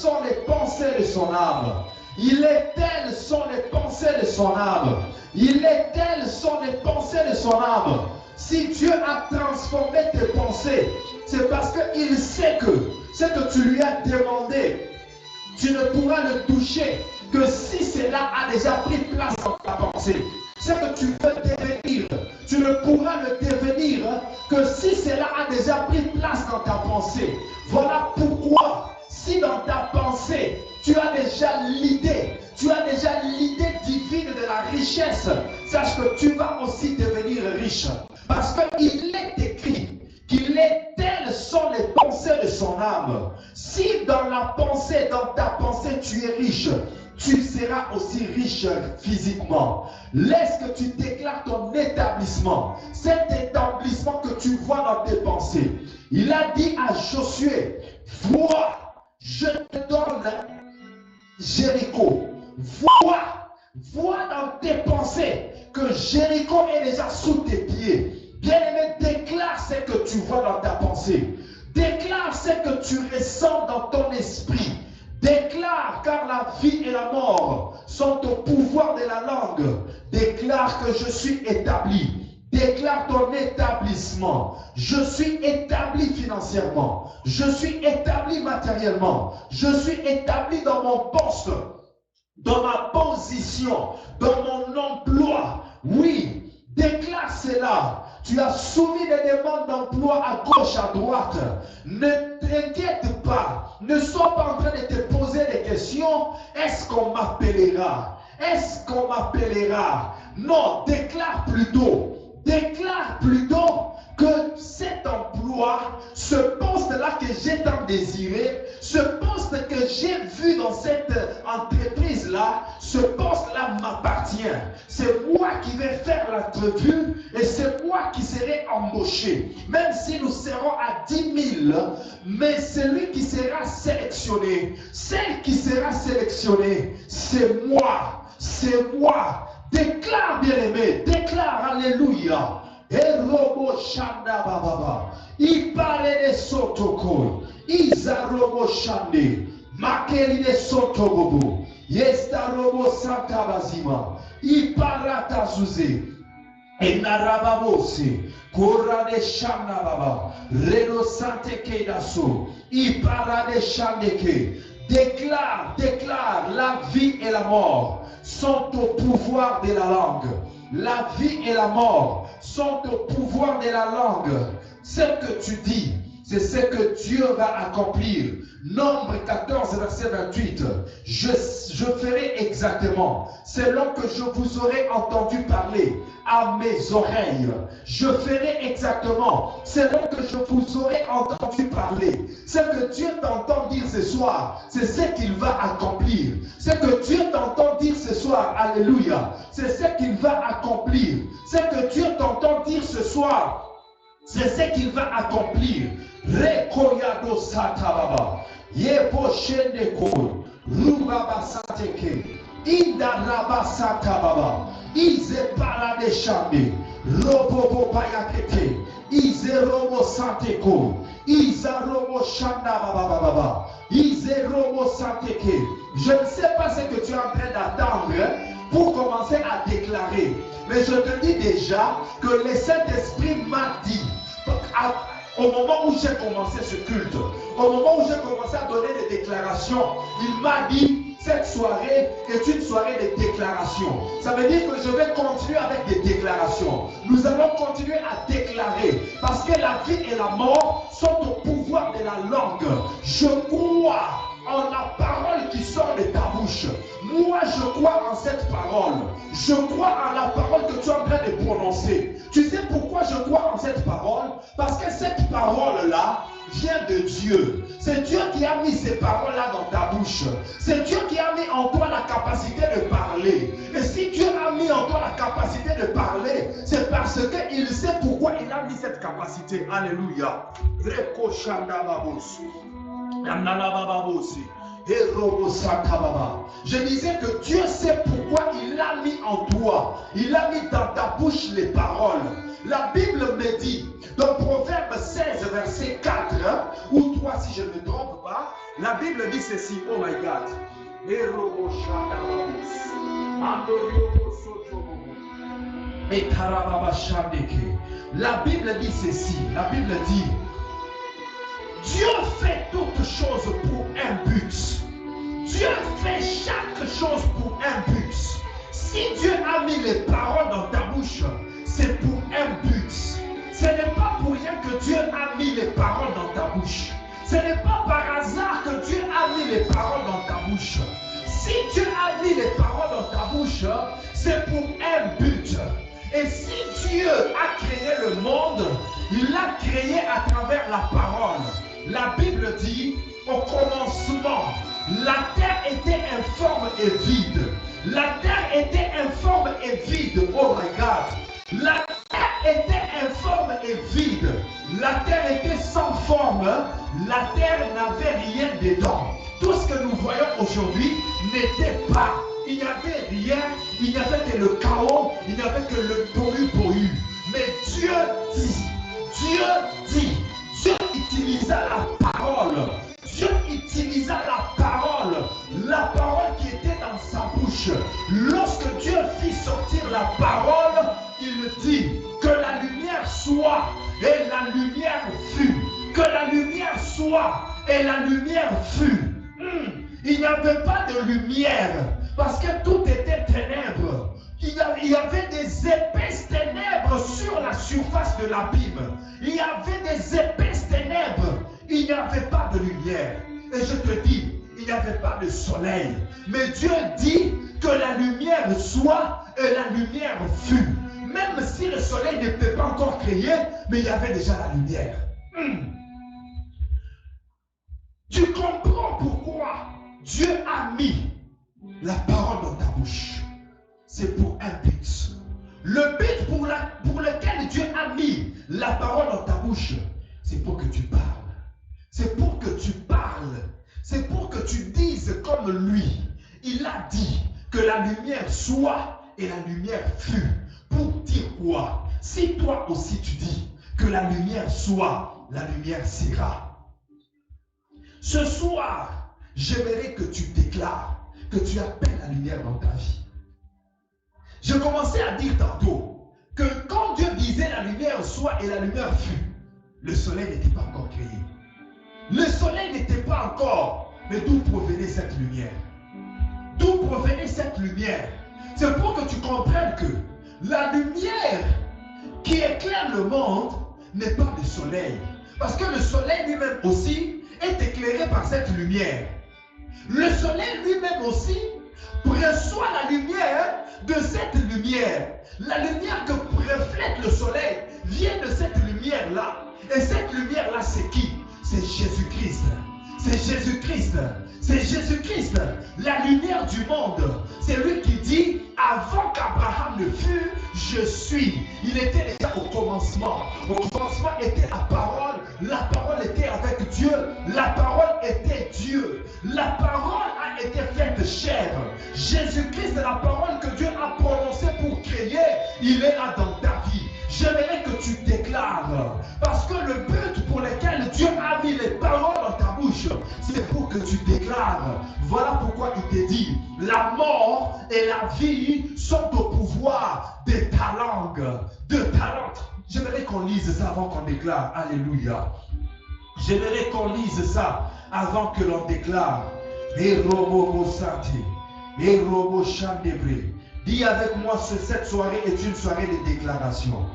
sont les pensées de son âme. Il est telles sont les pensées de son âme. Il est telles sont les pensées de son âme. Si Dieu a transformé tes pensées, c'est parce qu'il sait que ce que tu lui as demandé, tu ne pourras le toucher que si cela a déjà pris place dans ta pensée. Ce que tu veux devenir, tu ne pourras le devenir que si cela a déjà pris place dans ta pensée. Voilà pourquoi, si dans ta pensée, tu as déjà l'idée divine de la richesse, sache que tu vas aussi devenir riche. Parce qu'il est écrit qu'il est telles sont les pensées de son âme. Si dans ta pensée, tu es riche, tu seras aussi riche physiquement. Laisse que tu déclares ton établissement. Cet établissement que tu vois dans tes pensées. Il a dit à Josué, vois, je te donne Jéricho. Vois dans tes pensées que Jéricho est déjà sous tes pieds. Bien-aimé, déclare ce que tu vois dans ta pensée. Déclare ce que tu ressens dans ton esprit. Déclare, car la vie et la mort sont au pouvoir de la langue. Déclare que je suis établi. Déclare ton établissement. Je suis établi financièrement. Je suis établi matériellement. Je suis établi dans mon poste, dans ma position, dans mon emploi. Oui, déclare cela. Tu as soumis des demandes d'emploi à gauche, à droite. Ne t'inquiète pas. Ne sois pas en train de te poser des questions. Est-ce qu'on m'appellera? Est-ce qu'on m'appellera? Non, déclare plutôt que cet emploi, ce poste-là que j'ai tant désiré, ce poste que j'ai vu dans cette entreprise-là, ce poste-là m'appartient. C'est moi qui vais faire l'entrevue et c'est moi qui serai embauché. Même si nous serons à 10 000, mais celui qui sera sélectionné, celle qui sera sélectionnée, c'est moi. C'est moi. Déclare, bien-aimé, déclare, alléluia. Erobo shanda bababa. Ipare de sotoko. Izarobo shande. Makeri de sotobobo. Yesta robo santa bazima. Iparata zuze. Enarababose. Kora de shanda baba. Reno sante kedaso. Ipara de shandeke. Déclare, la vie et la mort sont au pouvoir de la langue. La vie et la mort sont au pouvoir de la langue. Ce que tu dis, c'est ce que Dieu va accomplir. Nombre 14, verset 28. Je ferai exactement selon que je vous aurai entendu parler à mes oreilles. Je ferai exactement selon que je vous aurai entendu parler. Ce que Dieu t'entend dire ce soir, c'est ce qu'il va accomplir. Ce que Dieu t'entend dire ce soir, alléluia, c'est ce qu'il va accomplir. Ce que Dieu t'entend dire ce soir, c'est ce qu'il va accomplir. Rekoyado satababa. Yebo shendeko. Rubaba sateke. Inda raba satababa. Ize parade chambe. Robobo bayakete. Ize robo sateko. Iza robo shanda baba. Ize robo sateke. Je ne sais pas ce que tu es en train d'attendre pour commencer à déclarer. Mais je te dis déjà que le Saint-Esprit m'a dit, au moment où j'ai commencé ce culte, au moment où j'ai commencé à donner des déclarations, il m'a dit, cette soirée est une soirée de déclaration. Ça veut dire que je vais continuer avec des déclarations. Nous allons continuer à déclarer parce que la vie et la mort sont au pouvoir de la langue. Je crois en la parole qui sort de ta bouche. Moi, je crois en cette parole. Je crois en la parole que tu es en train de prononcer. Tu sais pourquoi je crois en cette parole? Parce que cette parole-là vient de Dieu. C'est Dieu qui a mis ces paroles-là dans ta bouche. C'est Dieu qui a mis en toi la capacité de parler. Et si Dieu a mis en toi la capacité de parler, c'est parce qu'il sait pourquoi il a mis cette capacité. Alléluia. Je disais que Dieu sait pourquoi il a mis en toi, il a mis dans ta bouche les paroles. La Bible me dit, dans Proverbe 16, verset 4, ou 3 si je ne me trompe pas, la Bible dit ceci, oh my God. La Bible dit ceci, la Bible dit, Dieu fait toutes choses pour un but. Dieu fait chaque chose pour un but. Si Dieu a mis les paroles dans ta bouche, c'est pour un but. Ce n'est pas pour rien que Dieu a mis les paroles dans ta bouche. Ce n'est pas par hasard que Dieu a mis les paroles dans ta bouche. Si Dieu a mis les paroles dans ta bouche, c'est pour un but. Et si Dieu a créé le monde, il l'a créé à travers la parole. La Bible dit, au commencement, la terre était informe et vide. La terre était informe et vide. Oh my God. La terre était informe et vide. La terre était sans forme. La terre n'avait rien dedans. Tout ce que nous voyons aujourd'hui n'était pas. Il n'y avait rien. Il n'y avait que le chaos. Il n'y avait que le tohu-bohu. Mais Dieu dit, Dieu utilisa la parole. Dieu utilisa la parole qui était dans sa bouche. Lorsque Dieu fit sortir la parole, il dit que la lumière soit et la lumière fut. Que la lumière soit et la lumière fut. Il n'y avait pas de lumière parce que tout était ténèbres. Il y avait des épaisses ténèbres sur la surface de l'abîme. Il y avait des épaisses ténèbres. Il n'y avait pas de lumière. Et je te dis, il n'y avait pas de soleil. Mais Dieu dit que la lumière soit et la lumière fut. Même si le soleil n'était pas encore créé, mais il y avait déjà la lumière. Tu comprends pourquoi Dieu a mis la parole dans ta bouche. C'est pour un but. Le but pour lequel Dieu a mis la parole dans ta bouche, c'est pour que tu parles. C'est pour que tu parles. C'est pour que tu dises comme lui. Il a dit que la lumière soit et la lumière fut. Pour dire quoi? Si toi aussi tu dis que la lumière soit, la lumière sera. Ce soir, j'aimerais que tu déclares, que tu appelles la lumière dans ta vie. Je commençais à dire tantôt que quand Dieu disait la lumière soit et la lumière fut, le soleil n'était pas encore créé. Le soleil n'était pas encore. Mais d'où provenait cette lumière? D'où provenait cette lumière? C'est pour que tu comprennes que la lumière qui éclaire le monde n'est pas le soleil. Parce que le soleil lui-même aussi est éclairé par cette lumière. Le soleil lui-même aussi reçoit la lumière de cette lumière. La lumière que reflète le soleil vient de cette lumière-là. Et cette lumière-là, c'est qui? C'est Jésus-Christ. C'est Jésus-Christ. C'est Jésus-Christ, la lumière du monde. C'est lui qui dit, avant qu'Abraham ne fût, je suis. Il était déjà au commencement. Au commencement était la parole. La parole était avec Dieu. La parole était Dieu. La parole a été faite chair. Jésus-Christ est la parole que Dieu a prononcée pour créer. Il est là dans ta vie. J'aimerais que tu déclares. Parce que le but pour lequel Dieu a mis les paroles dans ta bouche, c'est pour que tu déclares. Voilà pourquoi il te dit, la mort et la vie sont au pouvoir de ta langue. De ta langue. J'aimerais qu'on lise ça avant qu'on déclare. Alléluia. J'aimerais qu'on lise ça avant que l'on déclare. Et robo santé. Et robo chandébré. Dis avec moi, cette soirée est une soirée de déclaration.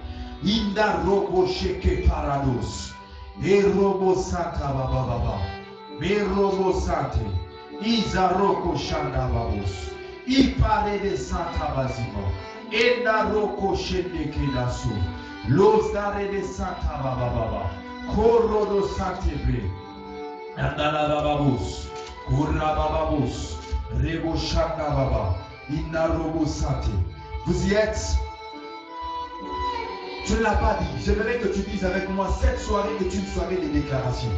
Inda robo sheke parados. Et robo santa baba. Et robo santé. Izaroko shanda babos. Ipare de santa bazimo. Enda roko shende kedasu. Lozare de santa baba. Korodo santebre. Andala babos. Kurra babos. Rebo shanda baba. Inarobo santé. Vous y êtes? Tu ne l'as pas dit. J'aimerais que tu dises avec moi, cette soirée est une soirée de déclaration.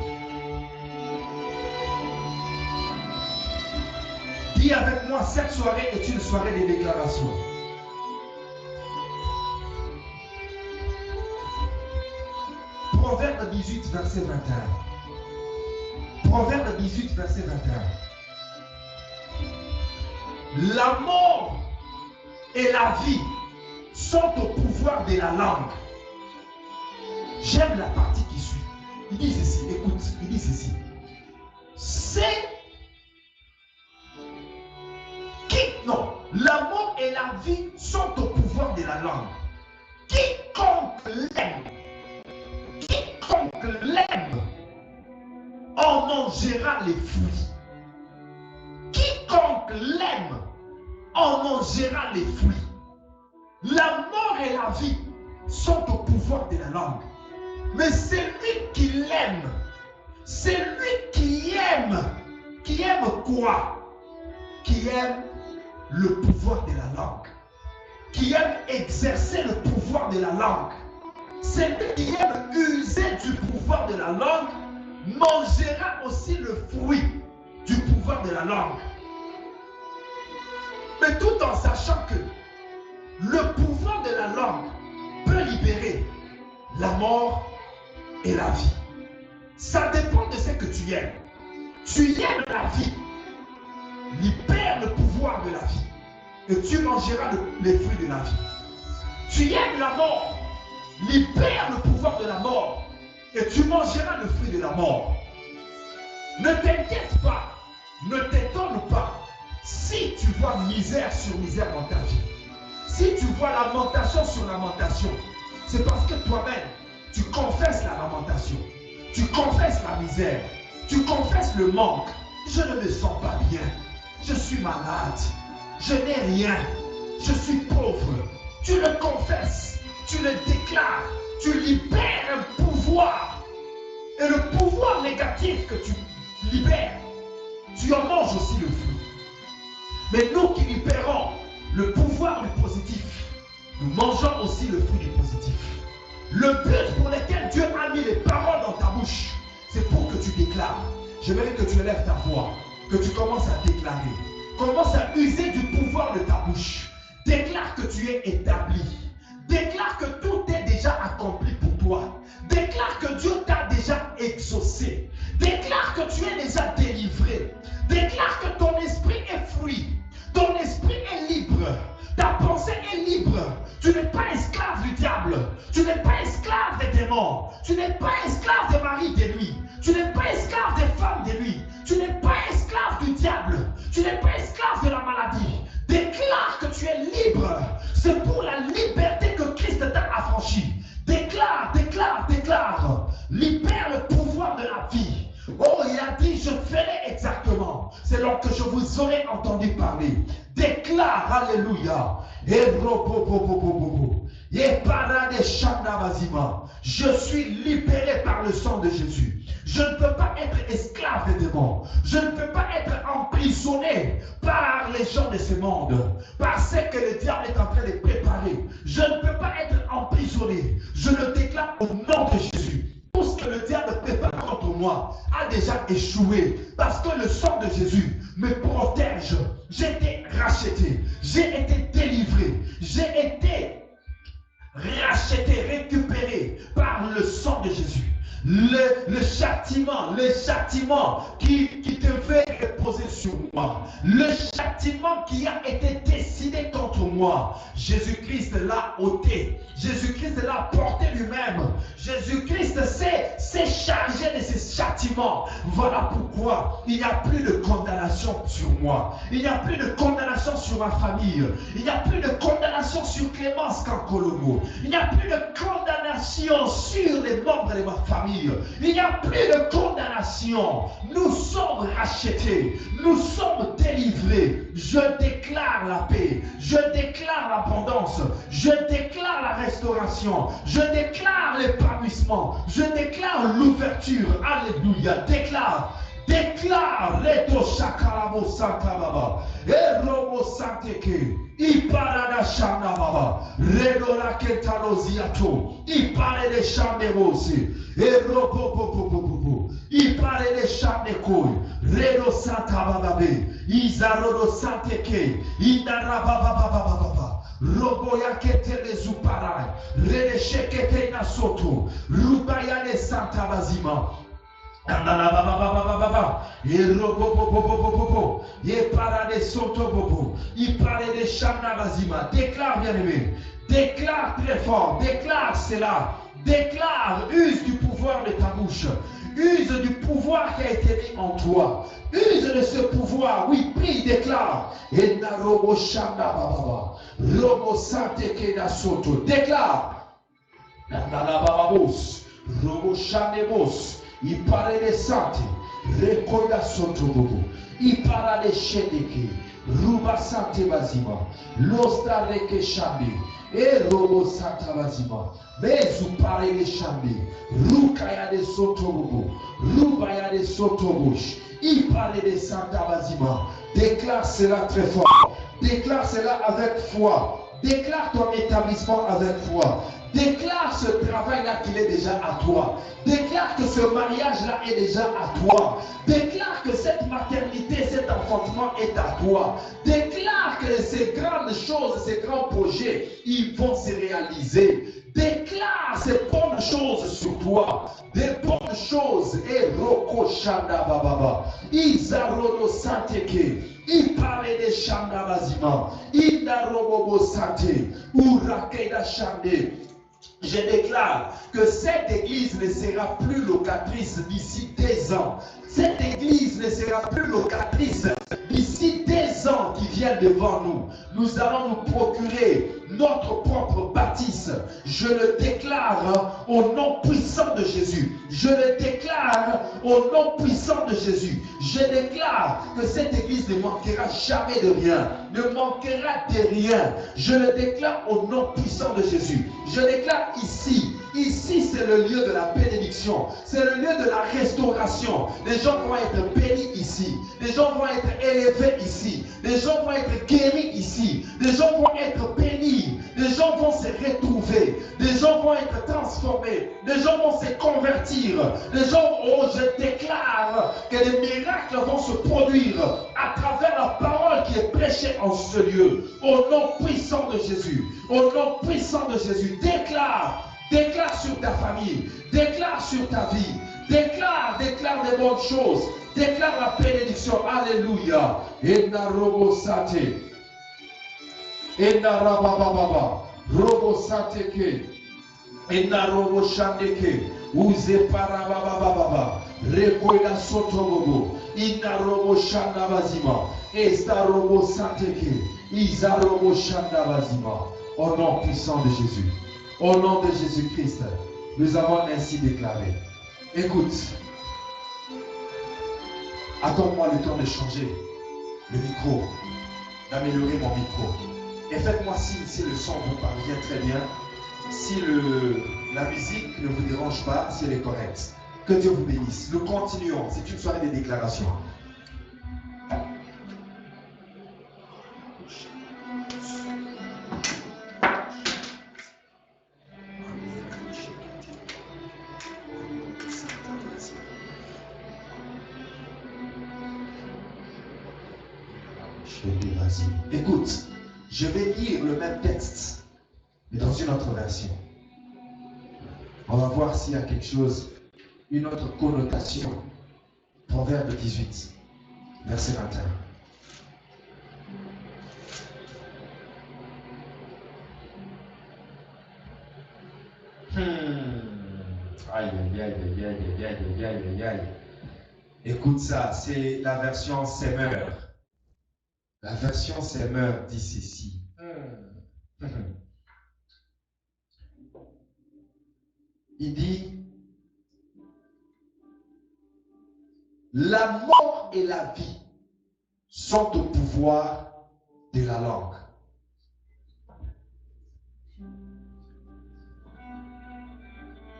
Dis avec moi, cette soirée est une soirée de déclaration. Proverbe 18, verset 21. Proverbe 18, verset 21. La mort et la vie sont au pouvoir de la langue. J'aime la partie qui suit. Il dit ceci, écoute, il dit ceci. C'est non, la mort et la vie sont au pouvoir de la langue. Quiconque l'aime en mangera les fruits. Quiconque l'aime en mangera les fruits. La mort et la vie sont au pouvoir de la langue. Mais celui qui l'aime, celui qui aime quoi? Qui aime le pouvoir de la langue, qui aime exercer le pouvoir de la langue. Celui qui aime user du pouvoir de la langue mangera aussi le fruit du pouvoir de la langue. Mais tout en sachant que le pouvoir de la langue peut libérer la mort et la vie. Ça dépend de ce que tu aimes. Tu aimes la vie, libère le pouvoir de la vie et tu mangeras les fruits de la vie. Tu aimes la mort, libère le pouvoir de la mort et tu mangeras le fruit de la mort. Ne t'inquiète pas, ne t'étonne pas si tu vois misère sur misère dans ta vie. Si tu vois lamentation sur lamentation, c'est parce que toi-même, tu confesses la lamentation, tu confesses la misère, tu confesses le manque. Je ne me sens pas bien, je suis malade, je n'ai rien, je suis pauvre. Tu le confesses, tu le déclares, tu libères un pouvoir. Et le pouvoir négatif que tu libères, tu en manges aussi le fruit. Mais nous qui libérons le pouvoir du positif, nous mangeons aussi le fruit du positif. Le but pour lequel Dieu a mis les paroles dans ta bouche, c'est pour que tu déclares. J'aimerais que tu élèves ta voix, que tu commences à déclarer. Commence à user du pouvoir de ta bouche. Déclare que tu es établi. Déclare que tout est déjà accompli pour toi. Déclare que Dieu t'a déjà exaucé. Déclare que tu es déjà délivré. Déclare que ton esprit est fruit. Ton esprit est libre. Ta pensée est libre. Tu n'es pas esclave du diable. Tu n'es pas esclave des démons. Tu n'es pas esclave des maris de nuit. Tu n'es pas esclave des femmes de nuit. Tu n'es pas esclave du diable. Tu n'es pas esclave de la maladie. Déclare que tu es libre. C'est pour la liberté que Christ t'a affranchi. Déclare, déclare, déclare. Libère le pouvoir de la vie. Oh, il a dit, je ferai exactement selon que je vous aurai entendu parler. Déclare, alléluia. Je suis libéré par le sang de Jésus. Je ne peux pas être esclave des démons. Je ne peux pas être emprisonné par les gens de ce monde, par ce que le diable est en train de préparer. Je ne peux pas être emprisonné. Je le déclare au nom de Jésus. Tout ce que le diable prépare contre moi a déjà échoué parce que le sang de Jésus me protège. J'ai été racheté, j'ai été délivré, j'ai été racheté, récupéré par le sang de Jésus. Le châtiment qui devait reposer sur moi, le châtiment qui a été décidé contre moi, Jésus-Christ l'a ôté, Jésus-Christ l'a porté lui-même, Jésus-Christ s'est chargé de ces châtiments. Voilà pourquoi il n'y a plus de condamnation sur moi, il n'y a plus de condamnation sur ma famille, il n'y a plus de condamnation sur Clémence Kankolomo, il n'y a plus de condamnation sur les membres de ma famille. Il n'y a plus de condamnation. Nous sommes rachetés. Nous sommes délivrés. Je déclare la paix. Je déclare l'abondance. Je déclare la restauration. Je déclare l'épanouissement. Je déclare l'ouverture. Alléluia. Déclare. Déclare Reto Shakaramo Santa Baba. Eromo Santeke. Iparada Shana Baba. Redora Ketaloziato. Ipare de Shanemosi. Eropo. Ipare de Shanekoi. Redo Santa Bababe. Izarodo Santeke. Indara Baba. Roboya Ketele Zuparai. Rede Shekete Nasoto. Rubaya de Santa Bazima. Déclare, bien-aimé. Déclare très fort. Déclare cela. Déclare. Use du pouvoir de ta bouche. Use du pouvoir qui a été mis en toi. Use de ce pouvoir. Oui, prie, déclare. Déclare. Il parle de santé, rekoya sotobobo, il parle de chédeke, ruba santé bazima, l'osta reke chambi, et robo santa bazima, mais vous parlez de chambi, rukaya de sotobobo, rubaya de sotobush, il parle de santa bazima, déclare cela très fort, déclare cela avec foi, déclare ton établissement avec foi. Déclare ce travail-là qu'il est déjà à toi. Déclare que ce mariage-là est déjà à toi. Déclare que cette maternité, cet enfantement est à toi. Déclare que ces grandes choses, ces grands projets, ils vont se réaliser. Déclare ces bonnes choses sur toi. Des bonnes choses. Et Roko Shanda Bababa. Izarodo Santeke. Il parlait de Shanda Bazima. Ida Robobo Sante. Urakeda Shande. Je déclare que cette église ne sera plus locatrice d'ici 2 ans. Cette église ne sera plus locatrice d'ici 2 ans qui viennent devant nous. Nous allons nous procurer notre propre bâtisse. Je le déclare au nom puissant de Jésus. Je le déclare au nom puissant de Jésus. Je déclare que cette église ne manquera jamais de rien. Ne manquera de rien. Je le déclare au nom puissant de Jésus. Je déclare ici c'est le lieu de la bénédiction. C'est le lieu de la restauration. Les gens vont être bénis ici. Les gens vont être élevés ici. Les gens vont être guéris ici. Les gens vont être bénis. Les gens vont se retrouver. Les gens vont être transformés. Les gens vont se convertir. Les gens, je déclare que les miracles vont se produire à travers la parole qui est prêchée en ce lieu. Au nom puissant de Jésus. Au nom puissant de Jésus. Déclare sur ta famille, déclare sur ta vie, déclare des bonnes choses, déclare la bénédiction. Alléluia. Ena robo sate, ena rabababa, robo sate ke, ena robo shandeke, uze parabababa, rekoida sotobobo, ina robo shandabazima, esta robo sate ke, isa robo shandabazima. Au nom puissant de Jésus. Au nom de Jésus-Christ, nous avons ainsi déclaré. Écoute, attends-moi le temps de changer le micro, d'améliorer mon micro. Et faites-moi signe si le son vous parvient très bien, si la musique ne vous dérange pas, si elle est correcte. Que Dieu vous bénisse. Nous continuons. C'est une soirée de déclaration. Écoute, je vais lire le même texte, mais dans une autre version. On va voir s'il y a quelque chose, une autre connotation. Proverbe 18, verset 21. Aïe, aïe, aïe, aïe, aïe, aïe, aïe, aïe, aïe. Écoute ça, c'est la version Semeur. La version Semeur dit ceci. Il dit, la mort et la vie sont au pouvoir de la langue.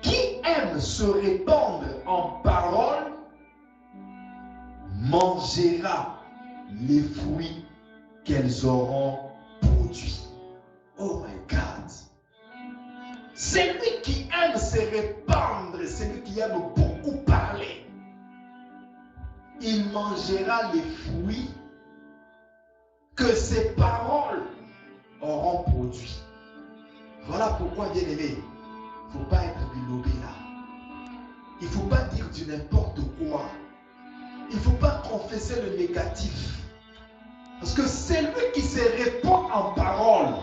Qui aime se répandre en paroles mangera les fruits qu'elles auront produits. Oh my God. C'est lui qui aime se répandre, c'est lui qui aime beaucoup parler. Il mangera les fruits que ses paroles auront produits. Voilà pourquoi, bien-aimé, il ne faut pas être bilobé là. Il ne faut pas dire du n'importe quoi. Il ne faut pas confesser le négatif. Parce que c'est lui qui se répand en parole.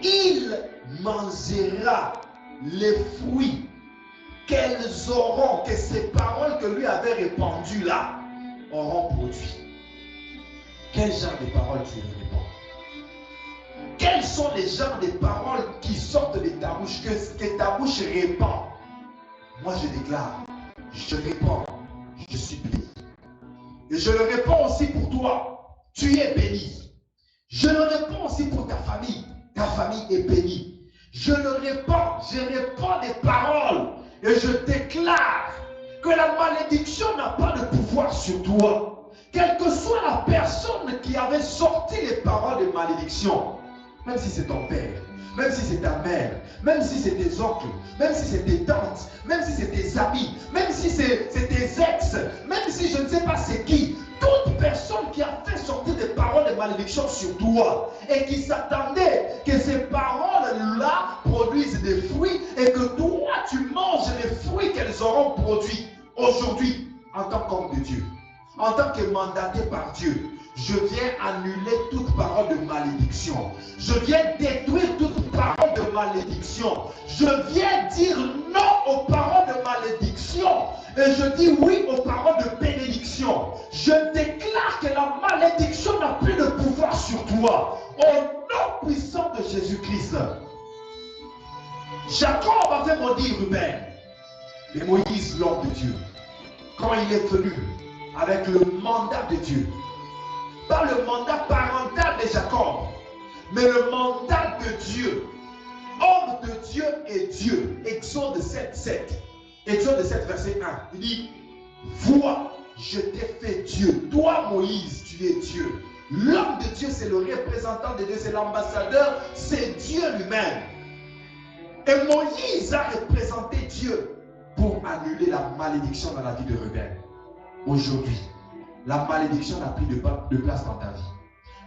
Il mangera les fruits qu'elles auront, que ces paroles que lui avait répandues là, auront produit. Quel genre de paroles tu répands? Quels sont les genres de paroles qui sortent de ta bouche, que ta bouche répand? Moi je déclare, je répands, je suis béni. Et je le réponds aussi pour toi, tu es béni. Je le réponds aussi pour ta famille est bénie. Je le répands, je répands des paroles et je déclare que la malédiction n'a pas de pouvoir sur toi. Quelle que soit la personne qui avait sorti les paroles de malédiction, même si c'est ton père, même si c'est ta mère, même si c'est tes oncles, même si c'est tes tantes, même si c'est tes amis, même si c'est tes ex, même si je ne sais pas c'est qui, toute personne qui a fait sortir des paroles de malédiction sur toi et qui s'attendait que ces paroles-là produisent des fruits et que toi tu manges les fruits qu'elles auront produits aujourd'hui en tant qu'homme de Dieu, en tant que mandaté par Dieu. Je viens annuler toute parole de malédiction. Je viens détruire toute parole de malédiction. Je viens dire non aux paroles de malédiction. Et je dis oui aux paroles de bénédiction. Je déclare que la malédiction n'a plus de pouvoir sur toi. Au nom puissant de Jésus-Christ. Jacob avait maudit Ruben. Et Moïse, l'homme de Dieu, quand il est venu avec le mandat de Dieu, pas le mandat parental de Jacob, mais le mandat de Dieu. Homme de Dieu et Dieu. Exode 7, 7. Exode 7, verset 1. Il dit, vois, je t'ai fait Dieu. Toi, Moïse, tu es Dieu. L'homme de Dieu, c'est le représentant de Dieu, c'est l'ambassadeur, c'est Dieu lui-même. Et Moïse a représenté Dieu pour annuler la malédiction dans la vie de Ruben. Aujourd'hui, la malédiction n'a plus de place dans ta vie.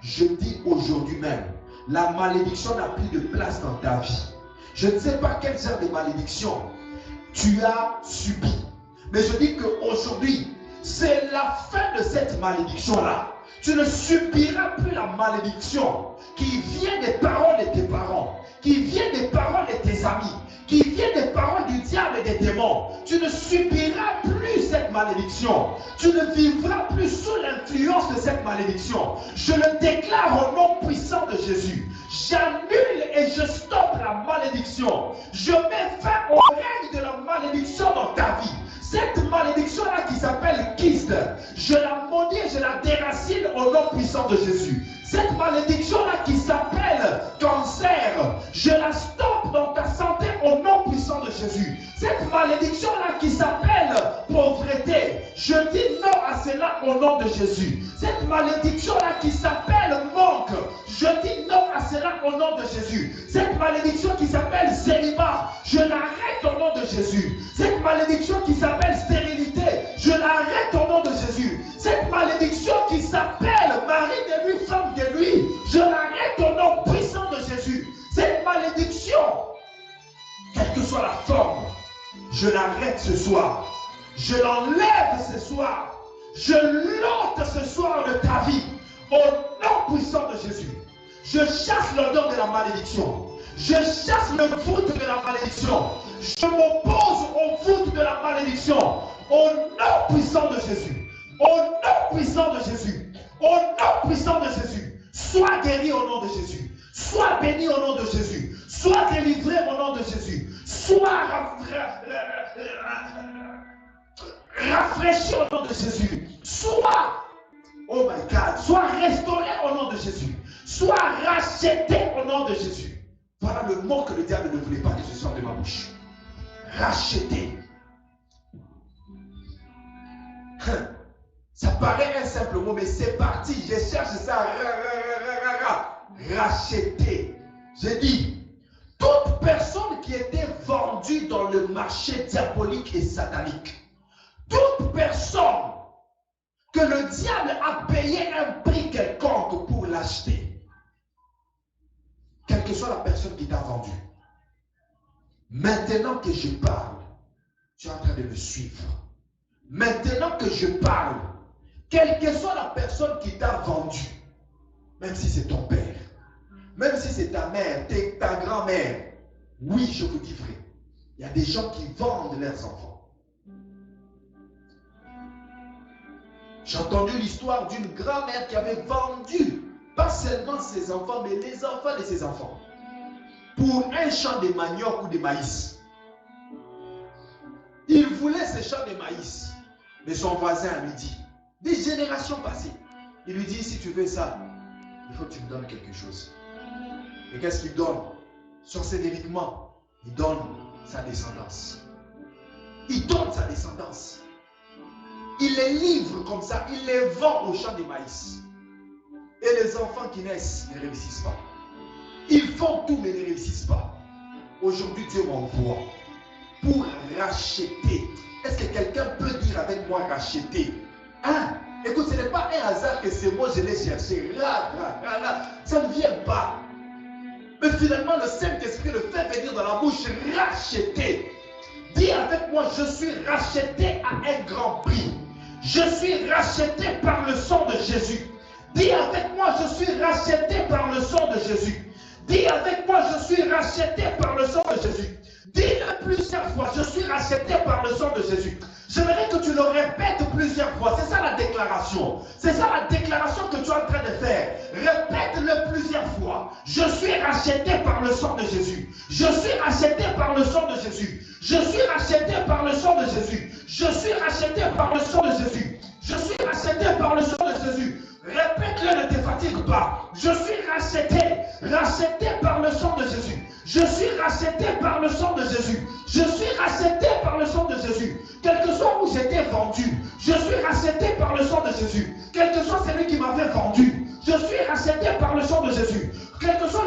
Je dis aujourd'hui même, la malédiction n'a plus de place dans ta vie. Je ne sais pas quel genre de malédiction tu as subi. Mais je dis qu'aujourd'hui, c'est la fin de cette malédiction-là. Tu ne subiras plus la malédiction qui vient des paroles de tes parents, qui vient des paroles de tes amis, qui vient des paroles du diable et des démons. Tu ne subiras plus cette malédiction. Tu ne vivras plus sous l'influence de cette malédiction. Je le déclare au nom puissant de Jésus. J'annule et je stoppe la malédiction. Je mets fin au règne de la malédiction dans ta vie. Cette malédiction-là qui s'appelle kyste, je la maudis et je la déracine au nom puissant de Jésus. Cette malédiction-là qui s'appelle cancer, je la stoppe dans ta santé au nom puissant de Jésus. Cette malédiction-là qui s'appelle pauvreté, je dis non à cela au nom de Jésus. Cette malédiction-là qui s'appelle manque, je dis non à cela au nom de Jésus. Cette malédiction qui s'appelle célibat, je l'arrête au nom de Jésus. Cette malédiction qui s'appelle stérilité, je l'arrête au nom de Jésus. Cette malédiction qui s'appelle mari de lui, femme de lui, je l'arrête au nom puissant de Jésus. Cette malédiction, quelle que soit la forme, je l'arrête ce soir. Je l'enlève ce soir. Je l'ôte ce soir de ta vie. Au nom puissant de Jésus. Je chasse l'odeur de la malédiction. Je chasse le voûte de la malédiction. Je m'oppose au voûte de la malédiction. Au nom puissant de Jésus. Au nom puissant de Jésus. Au nom puissant de Jésus. Sois guéri au nom de Jésus. Sois béni au nom de Jésus. Sois délivré au nom de Jésus. Sois rafraîchi au nom de Jésus. Sois, oh my God, sois restauré au nom de Jésus. Sois racheté au nom de Jésus. Voilà le mot que le diable ne voulait pas que ce sorte de ma bouche. Racheté. Ça paraît un simple mot, mais c'est parti. Je cherche ça. Racheter. J'ai dit, toute personne qui était vendue dans le marché diabolique et satanique, toute personne que le diable a payé un prix quelconque pour l'acheter, quelle que soit la personne qui t'a vendu, maintenant que je parle, tu es en train de me suivre. Maintenant que je parle, quelle que soit la personne qui t'a vendu, même si c'est ton père, même si c'est ta mère, ta grand-mère, oui, je vous dis vrai, il y a des gens qui vendent leurs enfants. J'ai entendu l'histoire d'une grand-mère qui avait vendu, pas seulement ses enfants, mais les enfants de ses enfants, pour un champ de manioc ou de maïs. Il voulait ce champ de maïs, mais son voisin lui dit, des générations passées, il lui dit, si tu veux ça, il faut que tu me donnes quelque chose. Et qu'est-ce qu'il donne? Sorcédériquement, il donne sa descendance. Il donne sa descendance. Il les livre comme ça, il les vend au champ de maïs. Et les enfants qui naissent ne réussissent pas. Ils font tout mais ne réussissent pas. Aujourd'hui, Dieu m'envoie pour racheter. Est-ce que quelqu'un peut dire avec moi racheter? Hein? Écoute, ce n'est pas un hasard que ces mots, je les cherché. Ça ne vient pas. Mais finalement, le Saint-Esprit le fait venir dans la bouche, racheter. Dis avec moi, je suis racheté à un grand prix. Je suis racheté par le sang de Jésus. Dis avec moi, je suis racheté par le sang de Jésus. Dis avec moi, je suis racheté par le sang de Jésus. Dis-le plusieurs fois, je suis racheté par le sang de Jésus. J'aimerais que tu le répètes plusieurs fois. C'est ça la déclaration. C'est ça la déclaration que tu es en train de faire. Répète-le plusieurs fois. Je suis racheté par le sang de Jésus. Je suis racheté par le sang de Jésus. Je suis racheté par le sang de Jésus. Je suis racheté par le sang de Jésus. Je suis racheté par le sang de Jésus. Répète-le, ne te fatigue pas. Je suis racheté, racheté par le sang de Jésus. Je suis racheté par le sang de Jésus. Je suis racheté par le sang de Jésus. Quel que soit où j'étais vendu, je suis racheté par le sang de Jésus. Quel que soit celui qui m'avait vendu, je suis racheté par le sang de Jésus. Quel que soit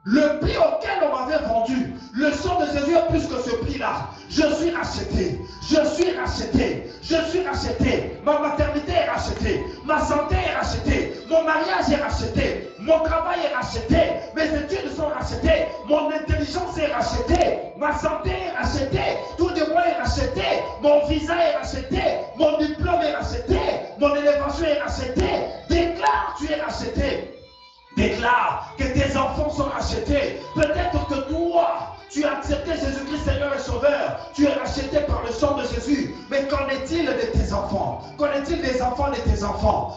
le prix auquel on m'avait vendu, le sang de Jésus est plus que ce prix-là. Je suis racheté, je suis racheté, je suis racheté. Ma maternité est rachetée, ma santé est rachetée, mon mariage est racheté, mon travail est racheté, mes études sont rachetées, mon intelligence est rachetée, ma santé est rachetée, tout de moi est racheté, mon visa est racheté, mon diplôme est racheté, mon élévation est rachetée. Déclare, tu es racheté. Déclare que tes enfants sont rachetés. Peut-être que toi, tu as accepté Jésus-Christ Seigneur et Sauveur. Tu es racheté par le sang de Jésus. Mais qu'en est-il de tes enfants? Qu'en est-il des enfants de tes enfants?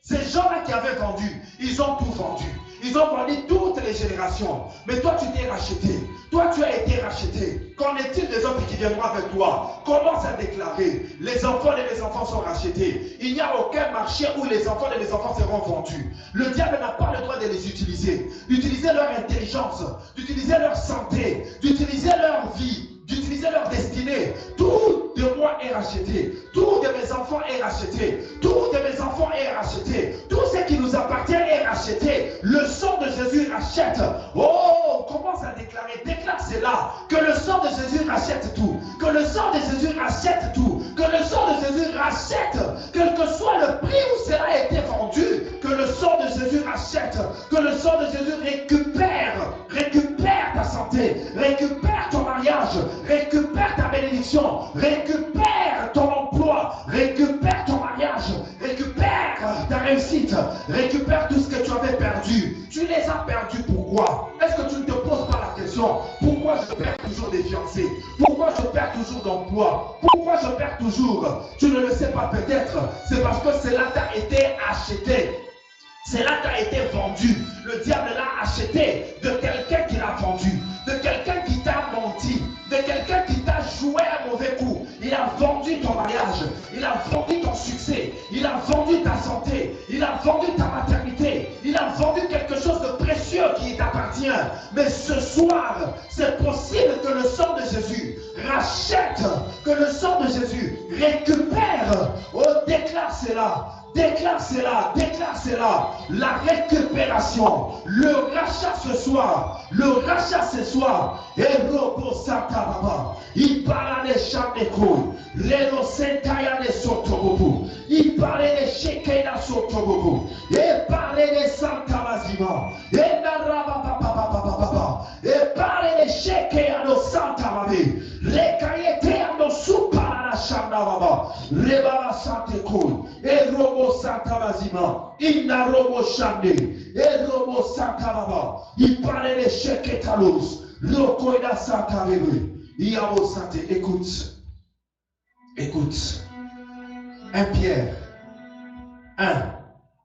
Ces gens-là qui avaient vendu, ils ont tout vendu. Ils ont vendu toutes les générations. Mais toi, tu t'es racheté. Toi, tu as été racheté. Qu'en est-il des autres qui viendront avec toi? Commence à déclarer. Les enfants de mes enfants sont rachetés. Il n'y a aucun marché où les enfants de mes enfants seront vendus. Le diable n'a pas le droit de les utiliser. D'utiliser leur intelligence, d'utiliser leur santé, d'utiliser leur vie, d'utiliser leur destinée. Tout de moi est racheté. Tout de mes enfants est racheté. Tout de mes enfants est racheté. Tout ce qui nous appartient est racheté. Le sang de Jésus rachète. Oh, commence à déclarer. Déclare cela. Que le sang de Jésus rachète tout. Que le sang de Jésus rachète tout. Que le sang de Jésus rachète. Quel que soit le prix où cela a été vendu. Que le sang de Jésus rachète. Que le sang de Jésus récupère. Récupère ta santé. Récupère ton mariage. Récupère ta bénédiction. Récupère ton emploi. Récupère ton mariage. Récupère ta réussite. Récupère tout ce que tu avais perdu. Tu les as perdus. Pourquoi? Est-ce que tu ne te poses pas la question? Pourquoi je perds toujours des fiancés? Pourquoi je perds toujours d'emploi? Pourquoi je perds toujours? Tu ne le sais pas peut-être. C'est parce que cela t'a été acheté. Cela t'a été vendu. Le diable l'a acheté de quelqu'un qui l'a vendu, de quelqu'un qui t'a menti, de quelqu'un qui t'a joué un mauvais coup. Il a vendu ton mariage, il a vendu ton succès, il a vendu ta santé, il a vendu ta maternité, il a vendu quelque chose de précieux qui t'appartient. Mais ce soir, c'est possible que le sang de Jésus rachète, que le sang de Jésus récupère cela. Déclare cela, déclare cela. La récupération, le rachat ce soir, le rachat ce soir. Et Robo Santa Baba, il parle des chants des couilles, Reno Sentaya des Sotobobu, il parle des Shekena Sotobobu, et parle des Santa Mazima, et Naraba Papa, et parle des Shekena no Santa Mabi, Rekayete no Supara la Chanda Baba, Rebaba Sante Couille, et Robo Santa Mazima, Inna Robo Chande, et Robo Santa Baba, il parle des Sheketalos, Lokoida Santa Bebe, Yabo Sante, écoute, écoute, 1 Pierre 1,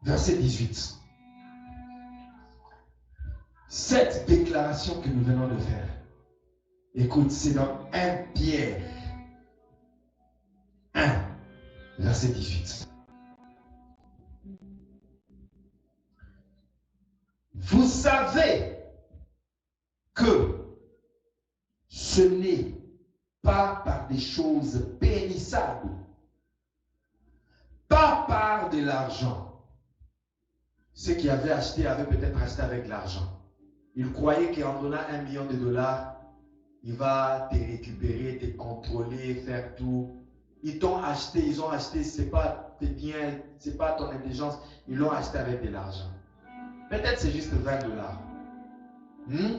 verset 18. Cette déclaration que nous venons de faire, écoute, c'est dans 1 Pierre 1, verset 18. Vous savez que ce n'est pas par des choses périssables, pas par de l'argent. Ceux qui avaient acheté avaient peut-être acheté avec l'argent. Ils croyaient qu'en donnant $1 million, il va te récupérer, te contrôler, faire tout. Ils t'ont acheté, ils ont acheté, ce n'est pas tes biens, ce n'est pas ton intelligence, ils l'ont acheté avec de l'argent. Peut-être c'est juste $20.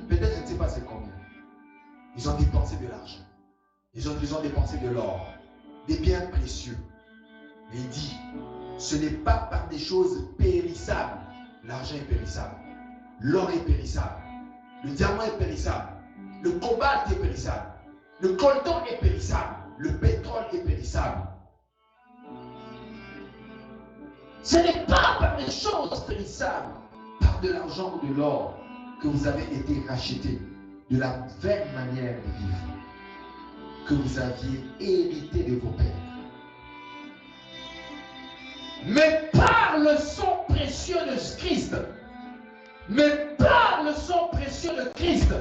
Peut-être je ne sais pas c'est combien. Ils ont dépensé de l'argent. Ils ont dépensé de l'or, des biens précieux. Mais il dit, ce n'est pas par des choses périssables. L'argent est périssable. L'or est périssable. Le diamant est périssable. Le cobalt est périssable. Le coltan est périssable. Le pétrole est périssable. Ce n'est pas par des choses périssables, par de l'argent ou de l'or, que vous avez été rachetés de la vaine manière de vivre que vous aviez hérité de vos pères. Mais par le sang précieux de Christ, mais par le sang précieux de Christ,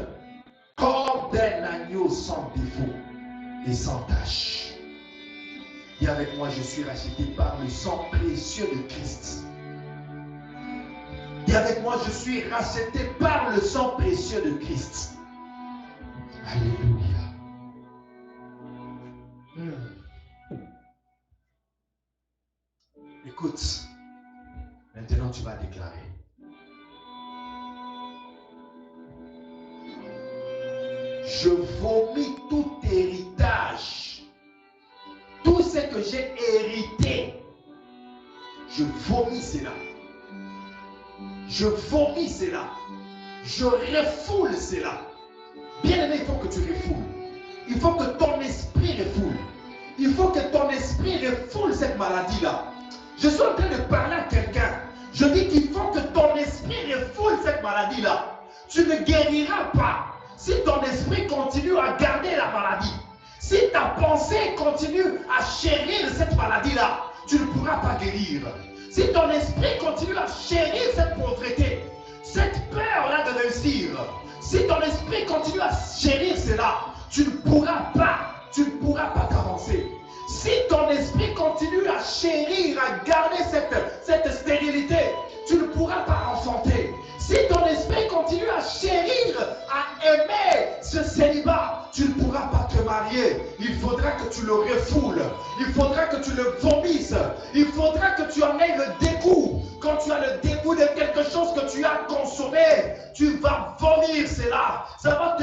comme d'un agneau sans défaut et sans tache. Dis avec moi, je suis racheté par le sang précieux de Christ. Dis avec moi, je suis racheté par le sang précieux de Christ. Alléluia. Écoute, maintenant tu vas déclarer. Je vomis tout héritage. Tout ce que j'ai hérité, je vomis cela. Je vomis cela. Je refoule cela. Bien aimé, il faut que tu refoules. Il faut que ton esprit refoule. Il faut que ton esprit refoule cette maladie-là. Je suis en train de parler à quelqu'un. Je dis qu'il faut que ton esprit refoule cette maladie-là. Tu ne guériras pas si ton esprit continue à garder la maladie. Si ta pensée continue à chérir cette maladie-là, tu ne pourras pas guérir. Si ton esprit continue à chérir cette pauvreté, cette peur-là de réussir, si ton esprit continue à chérir cela, tu ne pourras pas t'avancer. Si ton esprit continue à chérir, à garder cette stérilité, tu ne pourras pas enfanter. Si ton esprit continue à chérir, à aimer ce célibat, tu ne pourras pas te marier. Il faudra que tu le refoules. Il faudra que tu le vomisses. Il faudra que tu en aies le dégoût. Quand tu as le dégoût de quelque chose que tu as consommé, tu vas vomir cela. Ça va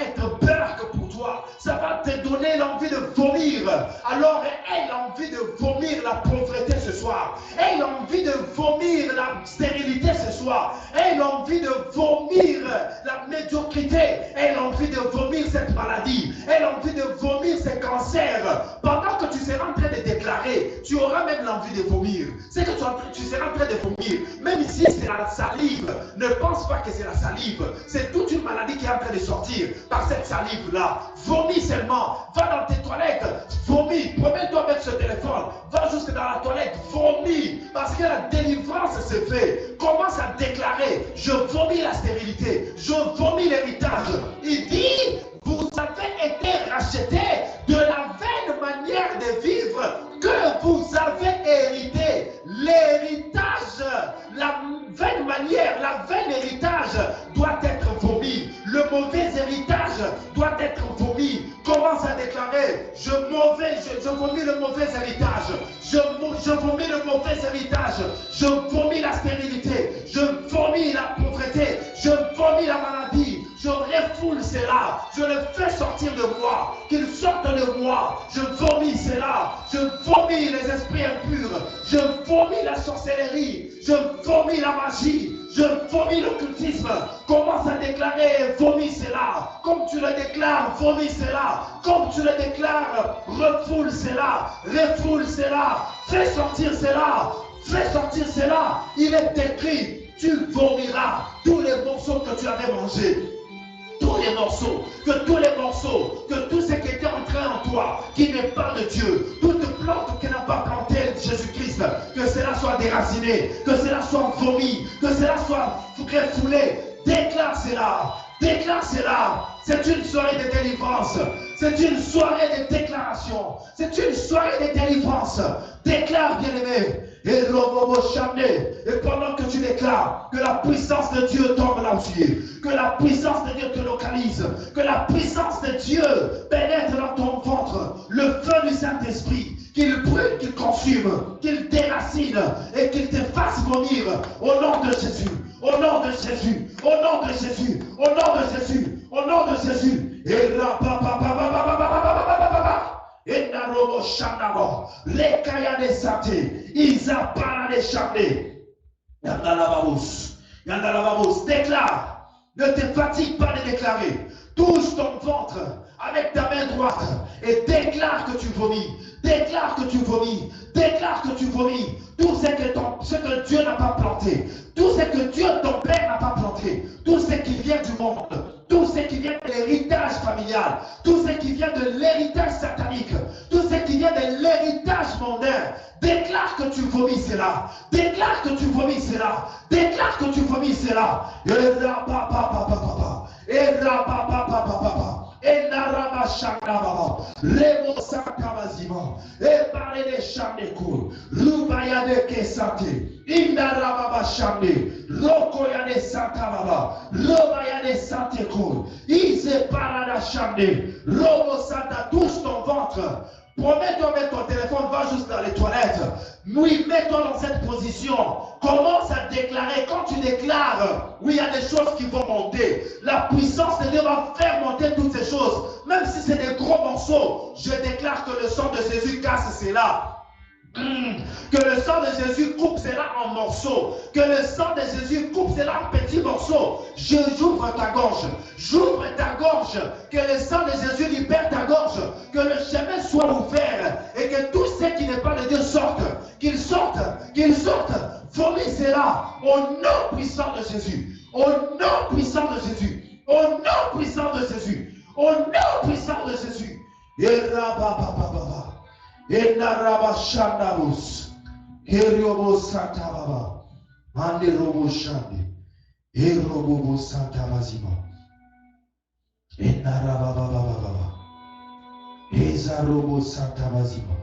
être burk pour toi. Ça va te donner l'envie de vomir. Alors aie l'envie de vomir la pauvreté ce soir. Aie l'envie de vomir la stérilité ce soir. Aie l'envie de vomir la médiocrité. Aie l'envie de vomir cette maladie. Aie l'envie de vomir ces cancers. Pendant que tu seras en train de déclarer, tu auras même l'envie de vomir. C'est que tu seras en train de vomir. Même si c'est la salive, ne pense pas que c'est la salive. C'est toute une maladie qui est en train de sortir par cette salive-là. Vomis seulement. Va dans tes toilettes. Vomis. Promets-toi avec ce téléphone. Va jusque dans la toilette. Vomis. Parce que la délivrance se fait. Commence à déclarer. Je vomis la stérilité. Je vomis l'héritage. Il dit, vous avez été rachetés de la vaine manière de vivre que vous avez le mauvais héritage. Je vomis la stérilité. Je vomis la pauvreté. Je vomis la maladie. Je refoule cela. Je le fais sortir de moi. Qu'il sorte de moi. Je vomis cela. Je vomis les esprits impurs. Je vomis la sorcellerie. Je vomis la magie. Je vomis l'occultisme. Commence à déclarer, vomis cela. Comme tu le déclares, vomis cela. Comme tu le déclares, refoule cela. Refoule cela. Fais sortir cela. Fais sortir cela. Il est écrit, tu vomiras tous les morceaux que tu avais mangés. Tous les morceaux, que tout ce qui était entré en toi, qui n'est pas de Dieu, toute plante qui n'a pas planté Jésus-Christ, que cela soit déraciné, que cela soit vomi, que cela soit refoulé. Déclare cela, déclare cela. C'est une soirée de délivrance, c'est une soirée de déclaration, c'est une soirée de délivrance. Déclare, bien-aimé. Et pendant que tu déclares que la puissance de Dieu tombe là où tu es, que la puissance de Dieu te localise, que la puissance de Dieu pénètre dans ton ventre, le feu du Saint-Esprit, qu'il brûle, qu'il consume, qu'il déracine et qu'il te fasse vomir au nom de Jésus, au nom de Jésus, au nom de Jésus, au nom de Jésus, au nom de Jésus. Et là, et Narobo Shandabo, les Kayane Sate, Isa Parade Chandé, Yandalavabous, déclare, ne te fatigue pas de déclarer, touche ton ventre avec ta main droite et déclare que tu vomis, déclare que tu vomis, déclare que tu vomis, tout ce que Dieu n'a pas planté, tout ce que Dieu, ton Père, n'a pas planté, tout ce qui vient du monde, tout ce qui vient de l'héritage familial, tout ce qui vient de l'héritage satanique, tout ce qui vient de l'héritage mondain, déclare que tu vomis cela, déclare que tu vomis cela, déclare que tu vomis cela. Et Narama Shakababa, Remo Sakabazima, et parler des Shandeko, Rubaya de Kesate, Indarababa Shande, Rokoya de Sakababa, Robaya de Santeko, Ise Parada Shande, Robo Santa, touche ton ventre. Promets-toi, mets ton téléphone, va juste dans les toilettes. Oui, mets-toi dans cette position. Commence à déclarer. Quand tu déclares, oui, il y a des choses qui vont monter. La puissance de Dieu va faire monter toutes ces choses. Même si c'est des gros morceaux, je déclare que le sang de Jésus casse cela. Que le sang de Jésus coupe cela en morceaux. Que le sang de Jésus coupe cela en petits morceaux. J'ouvre ta gorge. J'ouvre ta gorge. Que le sang de Jésus libère ta gorge. Que le chemin soit ouvert. Et que tout ce qui n'est pas de Dieu sorte. Qu'il sorte. Qu'il sorte. Vomis cela. Au nom puissant de Jésus. Au nom puissant de Jésus. Au nom puissant de Jésus. Au nom puissant de Jésus. Et rababababa. Et Naraba Shandabus, Heriobo Santa Baba, Ande Robo Shande, et Robo Santa Mazima, et Naraba Baba, et Zarobo Santa Mazima.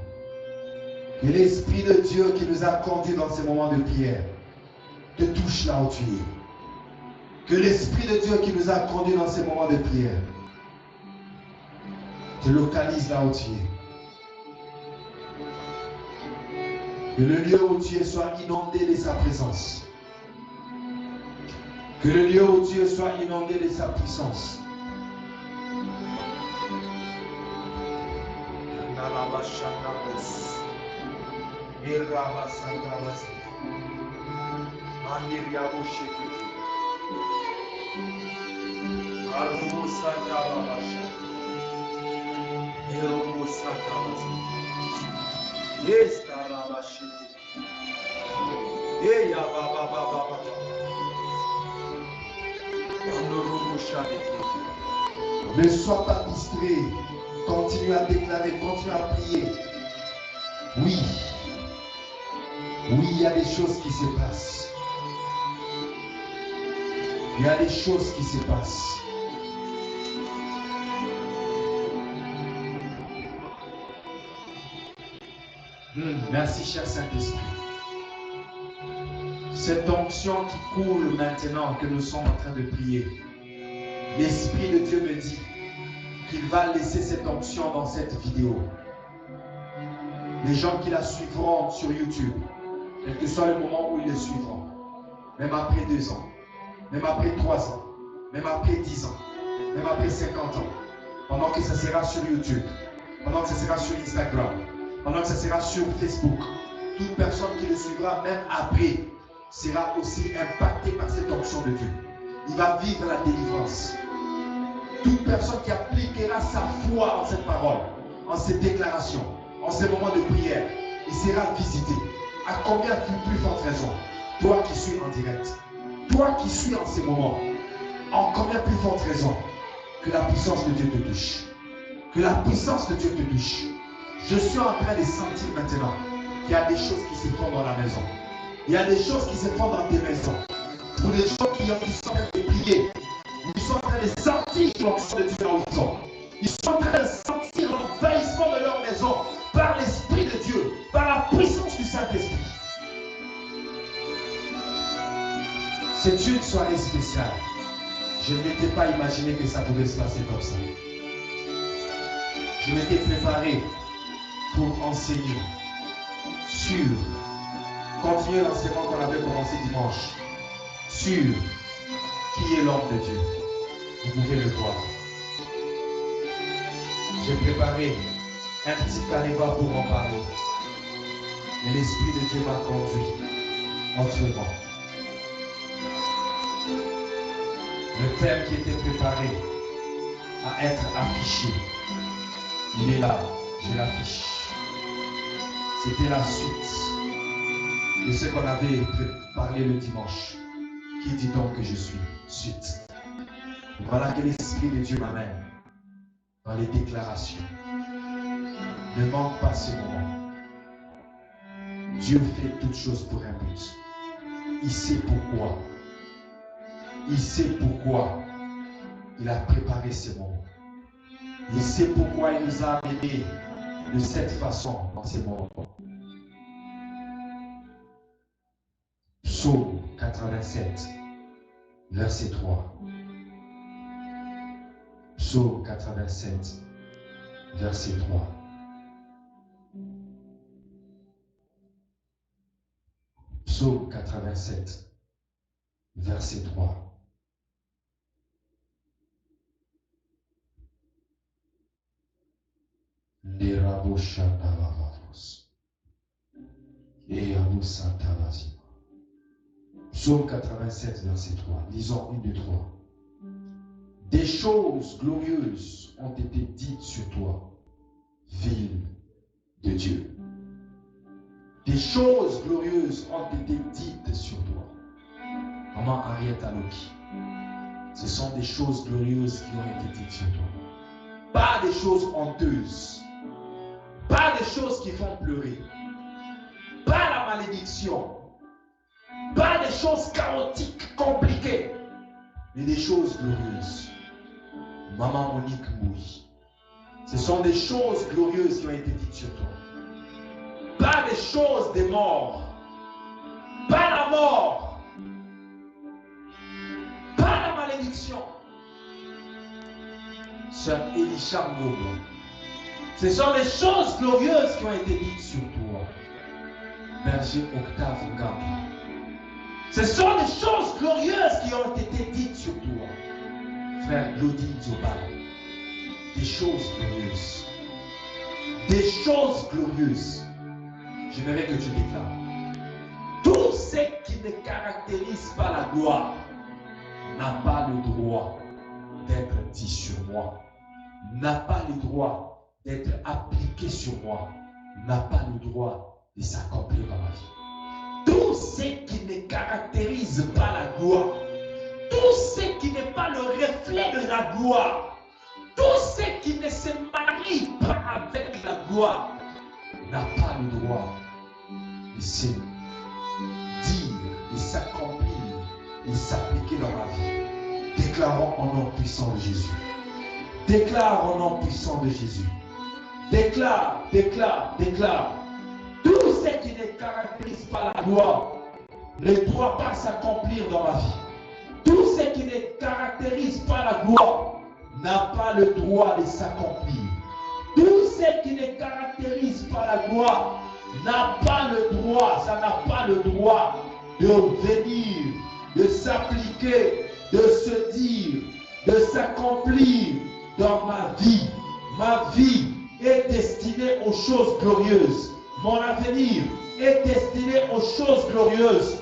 Que l'Esprit de Dieu qui nous a conduits dans ces moments de prière te touche là où tu es. Que l'Esprit de Dieu qui nous a conduits dans ces moments de prière te localise là où tu es. Que le lieu où tu es soit inondé de sa présence. Que le lieu où tu es soit inondé de sa puissance. Ne sois pas distrait. Continue à déclarer, continue à prier. Oui. Oui, il y a des choses qui se passent. Il y a des choses qui se passent. Merci, cher Saint-Esprit. Cette onction qui coule maintenant que nous sommes en train de prier, l'Esprit de Dieu me dit qu'il va laisser cette onction dans cette vidéo. Les gens qui la suivront sur YouTube, quel que soit le moment où ils le suivront, même après 2 ans, même après 3 ans, même après 10 ans, même après 50 ans, pendant que ça sera sur YouTube, pendant que ça sera sur Instagram, pendant que ça sera sur Facebook, toute personne qui le suivra, même après, sera aussi impactée par cette onction de Dieu. Il va vivre la délivrance. Toute personne qui appliquera sa foi en cette parole, en ces déclarations, en ces moments de prière, il sera visité. À combien plus forte raison, toi qui suis en direct, toi qui suis en ces moments, en combien plus forte raison que la puissance de Dieu te touche. Que la puissance de Dieu te touche. Je suis en train de sentir maintenant qu'il y a des choses qui se font dans la maison. Il y a des choses qui se font dans tes maisons. Pour les gens qui sont en train de prier, ils sont en train de sentir l'onction de Dieu dans où ils sont. Ils sont en train de sentir l'envahissement de leur maison par l'Esprit de Dieu, par la puissance du Saint-Esprit. C'est une soirée spéciale. Je ne m'étais pas imaginé que ça pouvait se passer comme ça. Je m'étais préparé pour enseigner sur, continuer l'enseignement qu'on avait commencé dimanche, sur qui est l'homme de Dieu. Vous pouvez le voir. J'ai préparé un petit caréba pour en parler. Et l'Esprit de Dieu m'a conduit autrement. Le thème qui était préparé à être affiché, il est là, je l'affiche. C'était la suite de ce qu'on avait parlé le dimanche. Qui dit donc que je suis? Suite. Voilà que l'Esprit de Dieu m'amène dans les déclarations. Ne manque pas ce moment. Dieu fait toutes choses pour un but. Il sait pourquoi. Il sait pourquoi il a préparé ce moment. Il sait pourquoi il nous a amenés de cette façon dans ces moments. Psaume 87, verset 3. Psaume 87, verset 3. Psaume 87, verset 3. Psaume 87, verset 3. Lisons 1, 2, 3. Des choses glorieuses ont été dites sur toi, ville de Dieu. Des choses glorieuses ont été dites sur toi. Maman Ariette Aloki. Ce sont des choses glorieuses qui ont été dites sur toi. Pas des choses honteuses. Pas des choses qui font pleurer. Pas la malédiction. Pas des choses chaotiques, compliquées. Mais des choses glorieuses. Maman Monique Mouy. Ce sont des choses glorieuses qui ont été dites sur toi. Pas des choses des morts. Pas la mort. Pas la malédiction. Sœur Elisha Mobo. Ce sont des choses glorieuses qui ont été dites sur toi. Berger Octave Ngamba. Ce sont des choses glorieuses qui ont été dites sur toi. Frère Claudine Zobal. Des choses glorieuses. Des choses glorieuses. J'aimerais que tu déclares. Tout ce qui ne caractérise pas la gloire n'a pas le droit d'être dit sur moi. N'a pas le droit d'être appliqué sur moi. N'a pas le droit de s'accomplir dans ma vie. Tout ce qui ne caractérise pas la gloire, tout ce qui n'est pas le reflet de la gloire, tout ce qui ne se marie pas avec la gloire, n'a pas le droit de se dire, de s'accomplir, de s'appliquer dans ma vie. Déclarons au nom puissant de Jésus. Déclare au nom puissant de Jésus. Déclare, déclare, déclare. Tout ce qui ne caractérise pas la gloire ne doit pas s'accomplir dans ma vie. Tout ce qui ne caractérise pas la gloire n'a pas le droit de s'accomplir. Tout ce qui ne caractérise pas la gloire n'a pas le droit, ça n'a pas le droit de venir, de s'appliquer, de se dire, de s'accomplir dans ma vie. Ma vie est destinée aux choses glorieuses. Mon avenir est destiné aux choses glorieuses.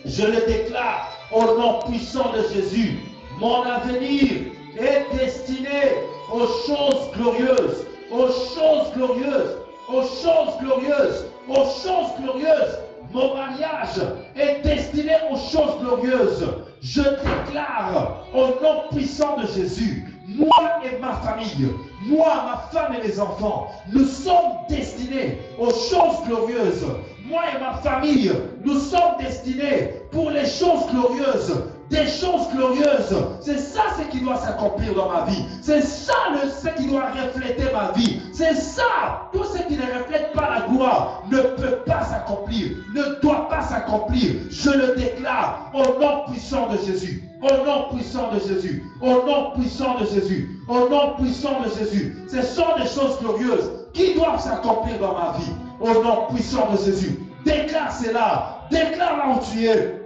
Je le déclare au nom puissant de Jésus. Mon avenir est destiné aux choses glorieuses, aux choses glorieuses, aux choses glorieuses, aux choses glorieuses. Mon mariage est destiné aux choses glorieuses. Je déclare au nom puissant de Jésus, moi et ma famille, moi, ma femme et mes enfants, nous sommes destinés aux choses glorieuses. Moi et ma famille, nous sommes destinés pour les choses glorieuses. Des choses glorieuses. C'est ça ce qui doit s'accomplir dans ma vie. C'est ça ce qui doit refléter ma vie. C'est ça. Tout ce qui ne reflète pas la gloire ne peut pas s'accomplir, ne doit pas s'accomplir. Je le déclare au nom puissant de Jésus. Au nom puissant de Jésus. Au nom puissant de Jésus. Au nom puissant de Jésus. Ce sont des choses glorieuses qui doivent s'accomplir dans ma vie. Au nom puissant de Jésus. Déclare cela. Déclare là où tu es.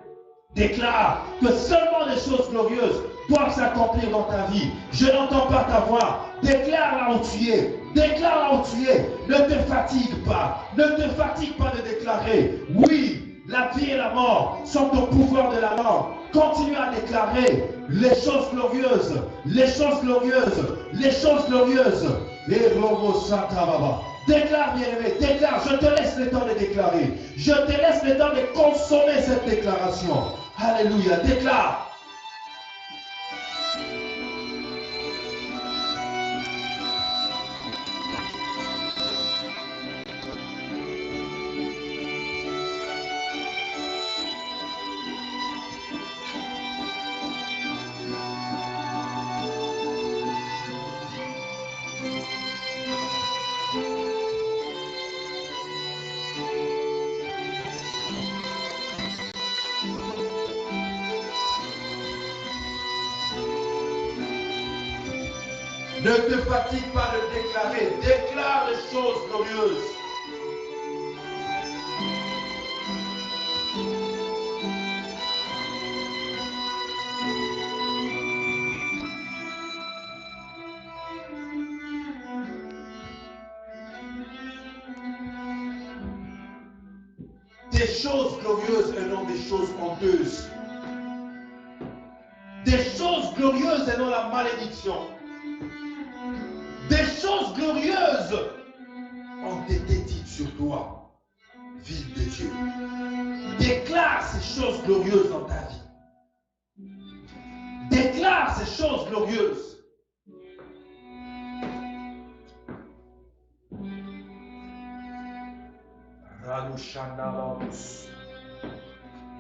Déclare que seulement des choses glorieuses doivent s'accomplir dans ta vie. Je n'entends pas ta voix. Déclare là où tu es. Déclare là où tu es. Ne te fatigue pas. Ne te fatigue pas de déclarer. Oui, la vie et la mort sont au pouvoir de la langue. Continue à déclarer les choses glorieuses. Les choses glorieuses. Les choses glorieuses. Et Robo Santa Baba. Déclare, bien-aimé, déclare. Je te laisse le temps de déclarer. Je te laisse le temps de consommer cette déclaration. Alléluia, déclare. Ne te fatigue pas de déclarer. Déclare les choses glorieuses. Des choses glorieuses et non des choses honteuses. Des choses glorieuses et non la malédiction. Des choses glorieuses ont été dites sur toi, ville de Dieu. Déclare ces choses glorieuses dans ta vie. Déclare ces choses glorieuses. Radoshandalos,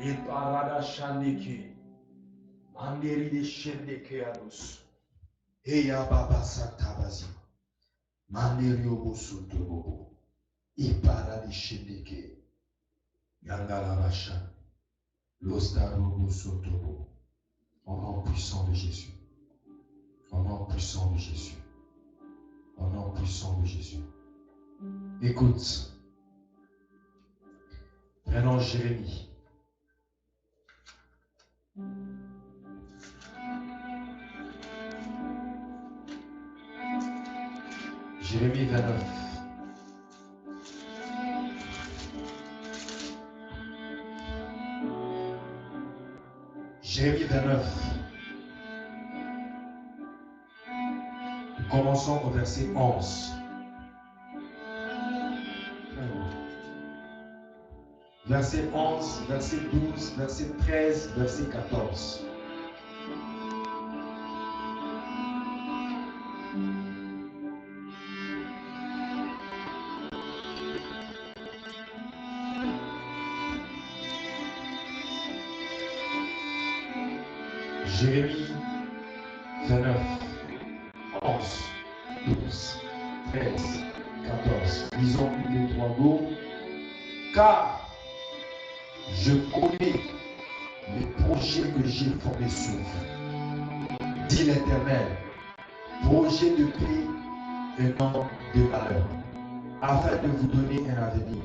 Iparada Shandiki, Manderi de Shendekeados, Eya Baba Santabazi, Manderi Obosutobo, Iparada Shendeke, Yangalavashan, Lostaro Bosutobo, au nom puissant de Jésus, au nom puissant de Jésus, au nom puissant de Jésus. Écoute. Prenons Jérémie. Jérémie 29. Jérémie 29. Nous commençons au verset 11. Verset 11, verset 12, verset 13, verset 14. Jérémie 29, 11, 12, 13, 14. Lisons les trois mots. Car je connais les projets que j'ai formés sur vous, dit l'Éternel, projets de paix et non de malheur, afin de vous donner un avenir.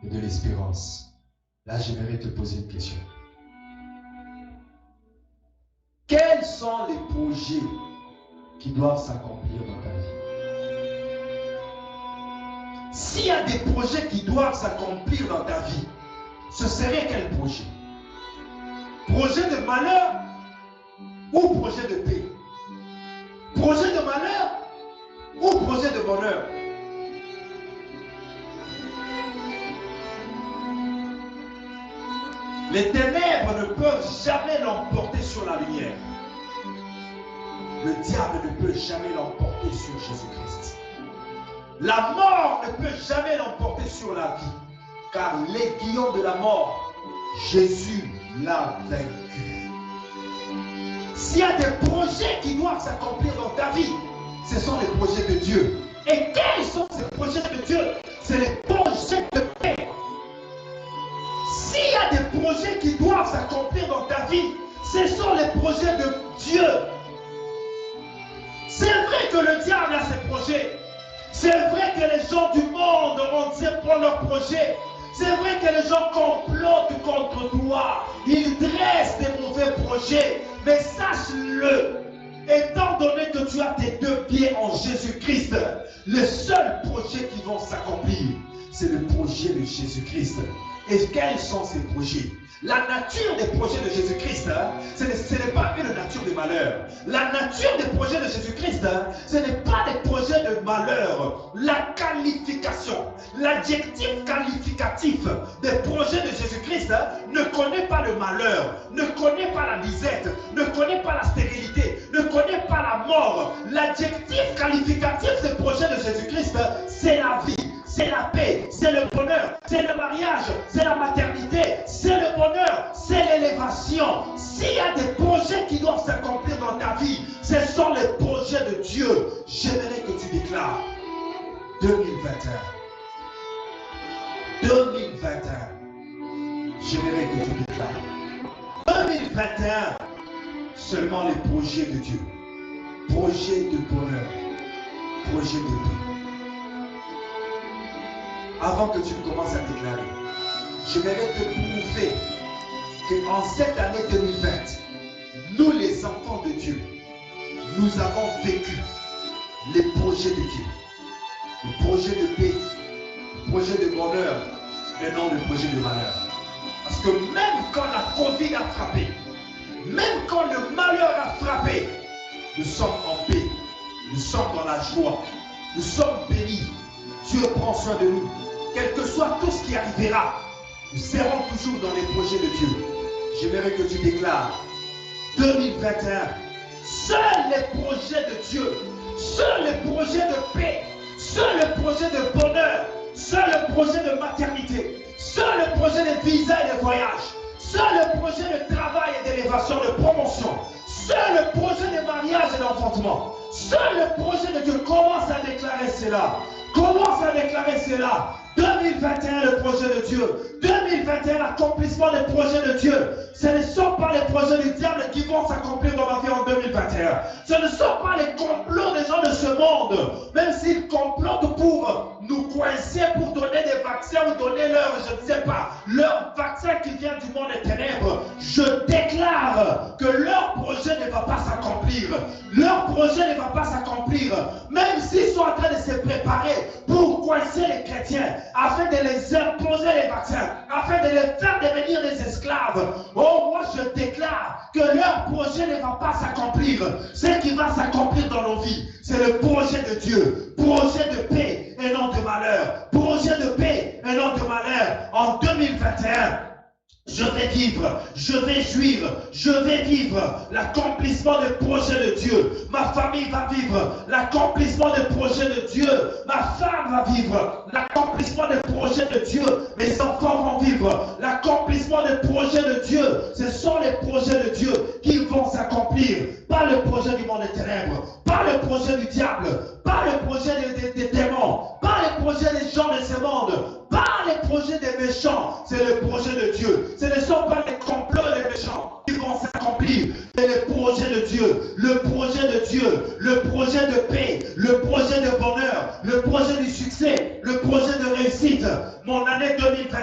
et de l'espérance. Là, j'aimerais te poser une question. Quels sont les projets qui doivent s'accomplir dans ta vie? S'il y a des projets qui doivent s'accomplir dans ta vie, ce serait quel projet? Projet de malheur ou projet de paix? Projet de malheur ou projet de bonheur? Les ténèbres ne peuvent jamais l'emporter sur la lumière. Le diable ne peut jamais l'emporter sur Jésus-Christ. La mort ne peut jamais l'emporter sur la vie, car l'aiguillon de la mort, Jésus l'a vaincu. S'il y a des projets qui doivent s'accomplir dans ta vie, ce sont les projets de Dieu. Et quels sont ces projets de Dieu? C'est les projets de paix. S'il y a des projets qui doivent s'accomplir dans ta vie, ce sont les projets de Dieu. C'est vrai que le diable a ses projets. C'est vrai que les gens du monde entier prennent leurs projets. C'est vrai que les gens complotent contre toi. Ils dressent des mauvais projets. Mais sache-le, étant donné que tu as tes deux pieds en Jésus-Christ, les seuls projets qui vont s'accomplir, c'est le projet de Jésus-Christ. Et quels sont ces projets? La nature des projets de Jésus-Christ, ce n'est pas une nature de malheur. La nature des projets de Jésus-Christ, ce n'est pas des projets de malheur. La qualification, l'adjectif qualificatif des projets de Jésus-Christ ne connaît pas le malheur, ne connaît pas la disette, ne connaît pas la stérilité, ne connaît pas la mort. L'adjectif qualificatif des projets de Jésus-Christ, c'est la vie. C'est la paix, c'est le bonheur, c'est le mariage, c'est la maternité, c'est le bonheur, c'est l'élévation. S'il y a des projets qui doivent s'accomplir dans ta vie, ce sont les projets de Dieu. J'aimerais que tu déclares 2021. 2021. J'aimerais que tu déclares 2021. Seulement les projets de Dieu. Projets de bonheur. Projets de paix. Avant que tu commences à déclarer, j'aimerais te prouver qu'en cette année 2020, nous les enfants de Dieu, nous avons vécu les projets de Dieu. Le projet de paix, le projet de bonheur, et non le projet de malheur. Parce que même quand la Covid a frappé, même quand le malheur a frappé, nous sommes en paix, nous sommes dans la joie, nous sommes bénis. Dieu prend soin de nous. Quel que soit tout ce qui arrivera, nous serons toujours dans les projets de Dieu. J'aimerais que tu déclares 2021, seuls les projets de Dieu, seuls les projets de paix, seuls les projets de bonheur, seuls les projets de maternité, seuls les projets de visa et de voyage, seuls les projets de travail et d'élévation, de promotion, seuls les projets de mariage et d'enfantement, seuls les projets de Dieu. Commence à déclarer cela. Commence à déclarer cela. 2021, le projet de Dieu. 2021, l'accomplissement des projets de Dieu. Ce ne sont pas les projets du diable qui vont s'accomplir dans ma vie en 2021. Ce ne sont pas les complots des gens de ce monde. Même s'ils complotent pour nous coincer, pour donner des vaccins ou donner leur, je ne sais pas, leur vaccin qui vient du monde des ténèbres. Je déclare que leur projet ne va pas s'accomplir. Leur projet ne va pas s'accomplir. Même s'ils sont en train de se préparer pour coincer les chrétiens, afin de les imposer les vaccins, afin de les faire devenir des esclaves. Oh, moi je déclare que leur projet ne va pas s'accomplir. Ce qui va s'accomplir dans nos vies, c'est le projet de Dieu. Projet de paix et non de malheur. Projet de paix et non de malheur. En 2021, je vais vivre, je vais jouir, je vais vivre l'accomplissement des projets de Dieu. Ma famille va vivre l'accomplissement des projets de Dieu. Ma femme va vivre l'accomplissement des projets de Dieu. Mes enfants vont vivre l'accomplissement des projets de Dieu. Ce sont les projets de Dieu qui vont s'accomplir. Pas le projet du monde des ténèbres, pas le projet du diable, pas le projet des démons, pas le projet des gens de ce monde, pas les projets des méchants. C'est le projet de Dieu. Ce ne sont pas les complots des méchants qui vont s'accomplir, mais le projet de Dieu, le projet de Dieu, le projet de paix, le projet de bonheur, le projet du succès, le projet de réussite. Mon année 2021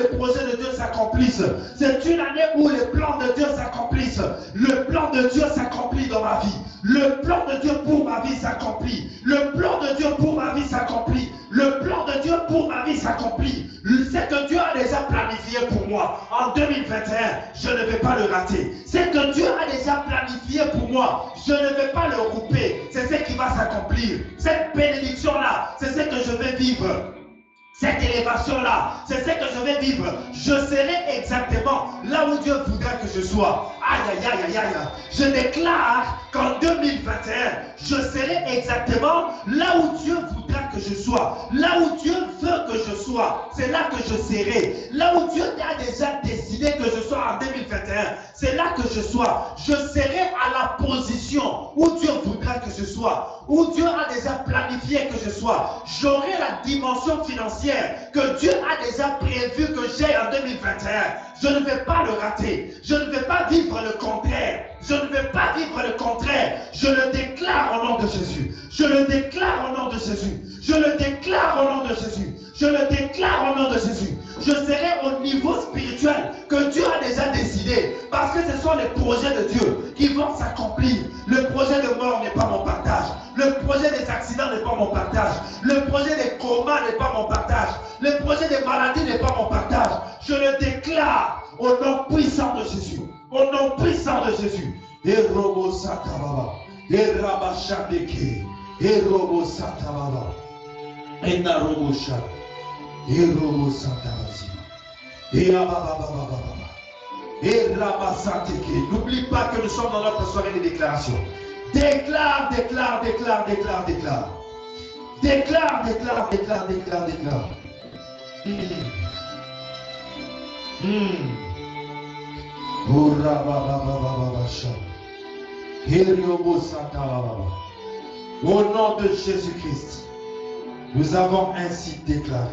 les projets de Dieu s'accomplissent. C'est une année où les plans de Dieu s'accomplissent. Le plan de Dieu s'accomplit dans ma vie. Le plan de Dieu pour ma vie s'accomplit. Le plan de Dieu pour ma vie s'accomplit. Le plan de Dieu pour ma vie s'accomplit. C'est que Dieu a déjà planifié pour moi. En 2021, je ne vais pas le rater. C'est que Dieu a déjà planifié pour moi. Je ne vais pas le couper. C'est ce qui va s'accomplir. Cette bénédiction-là, c'est ce que je vais vivre. Cette élévation-là, c'est ce que je vais vivre. Je serai exactement là où Dieu voudra que je sois. Aïe, aïe, aïe, aïe, aïe. Je déclare qu'en 2021, je serai exactement là où Dieu voudra que je sois. Là où Dieu veut que je sois, c'est là que je serai. Là où Dieu a déjà décidé que je sois en 2021, c'est là que je sois. Je serai à la position où Dieu voudra que je sois. Où Dieu a déjà planifié que je sois. J'aurai la dimension financière que Dieu a déjà prévu que j'ai en 2021. Je ne vais pas le rater. Je ne vais pas vivre le contraire. Je ne vais pas vivre le contraire. Je le déclare au nom de Jésus. Je le déclare au nom de Jésus. Je le déclare au nom de Jésus. Je le déclare au nom de Jésus. Je serai au niveau spirituel que Dieu a déjà décidé. Parce que ce sont les projets de Dieu qui vont s'accomplir. Le projet de mort n'est pas mon partage. Le projet des accidents n'est pas mon partage. Le projet des comas n'est pas mon partage. Le projet des maladies n'est pas mon partage. Je le déclare au nom puissant de Jésus. Au nom puissant de Jésus. Et Robo Satababa. Et Rabachandeke. Et Robo Satababa. Et Narobosha. Et Robo Satabasi. Et Abababababa. Et Rabasateke. N'oublie pas que nous sommes dans notre soirée de déclaration. Déclare, déclare, déclare, déclare, déclare. Déclare, déclare, déclare, déclare, déclare. Au nom de Jésus-Christ, nous avons ainsi déclaré.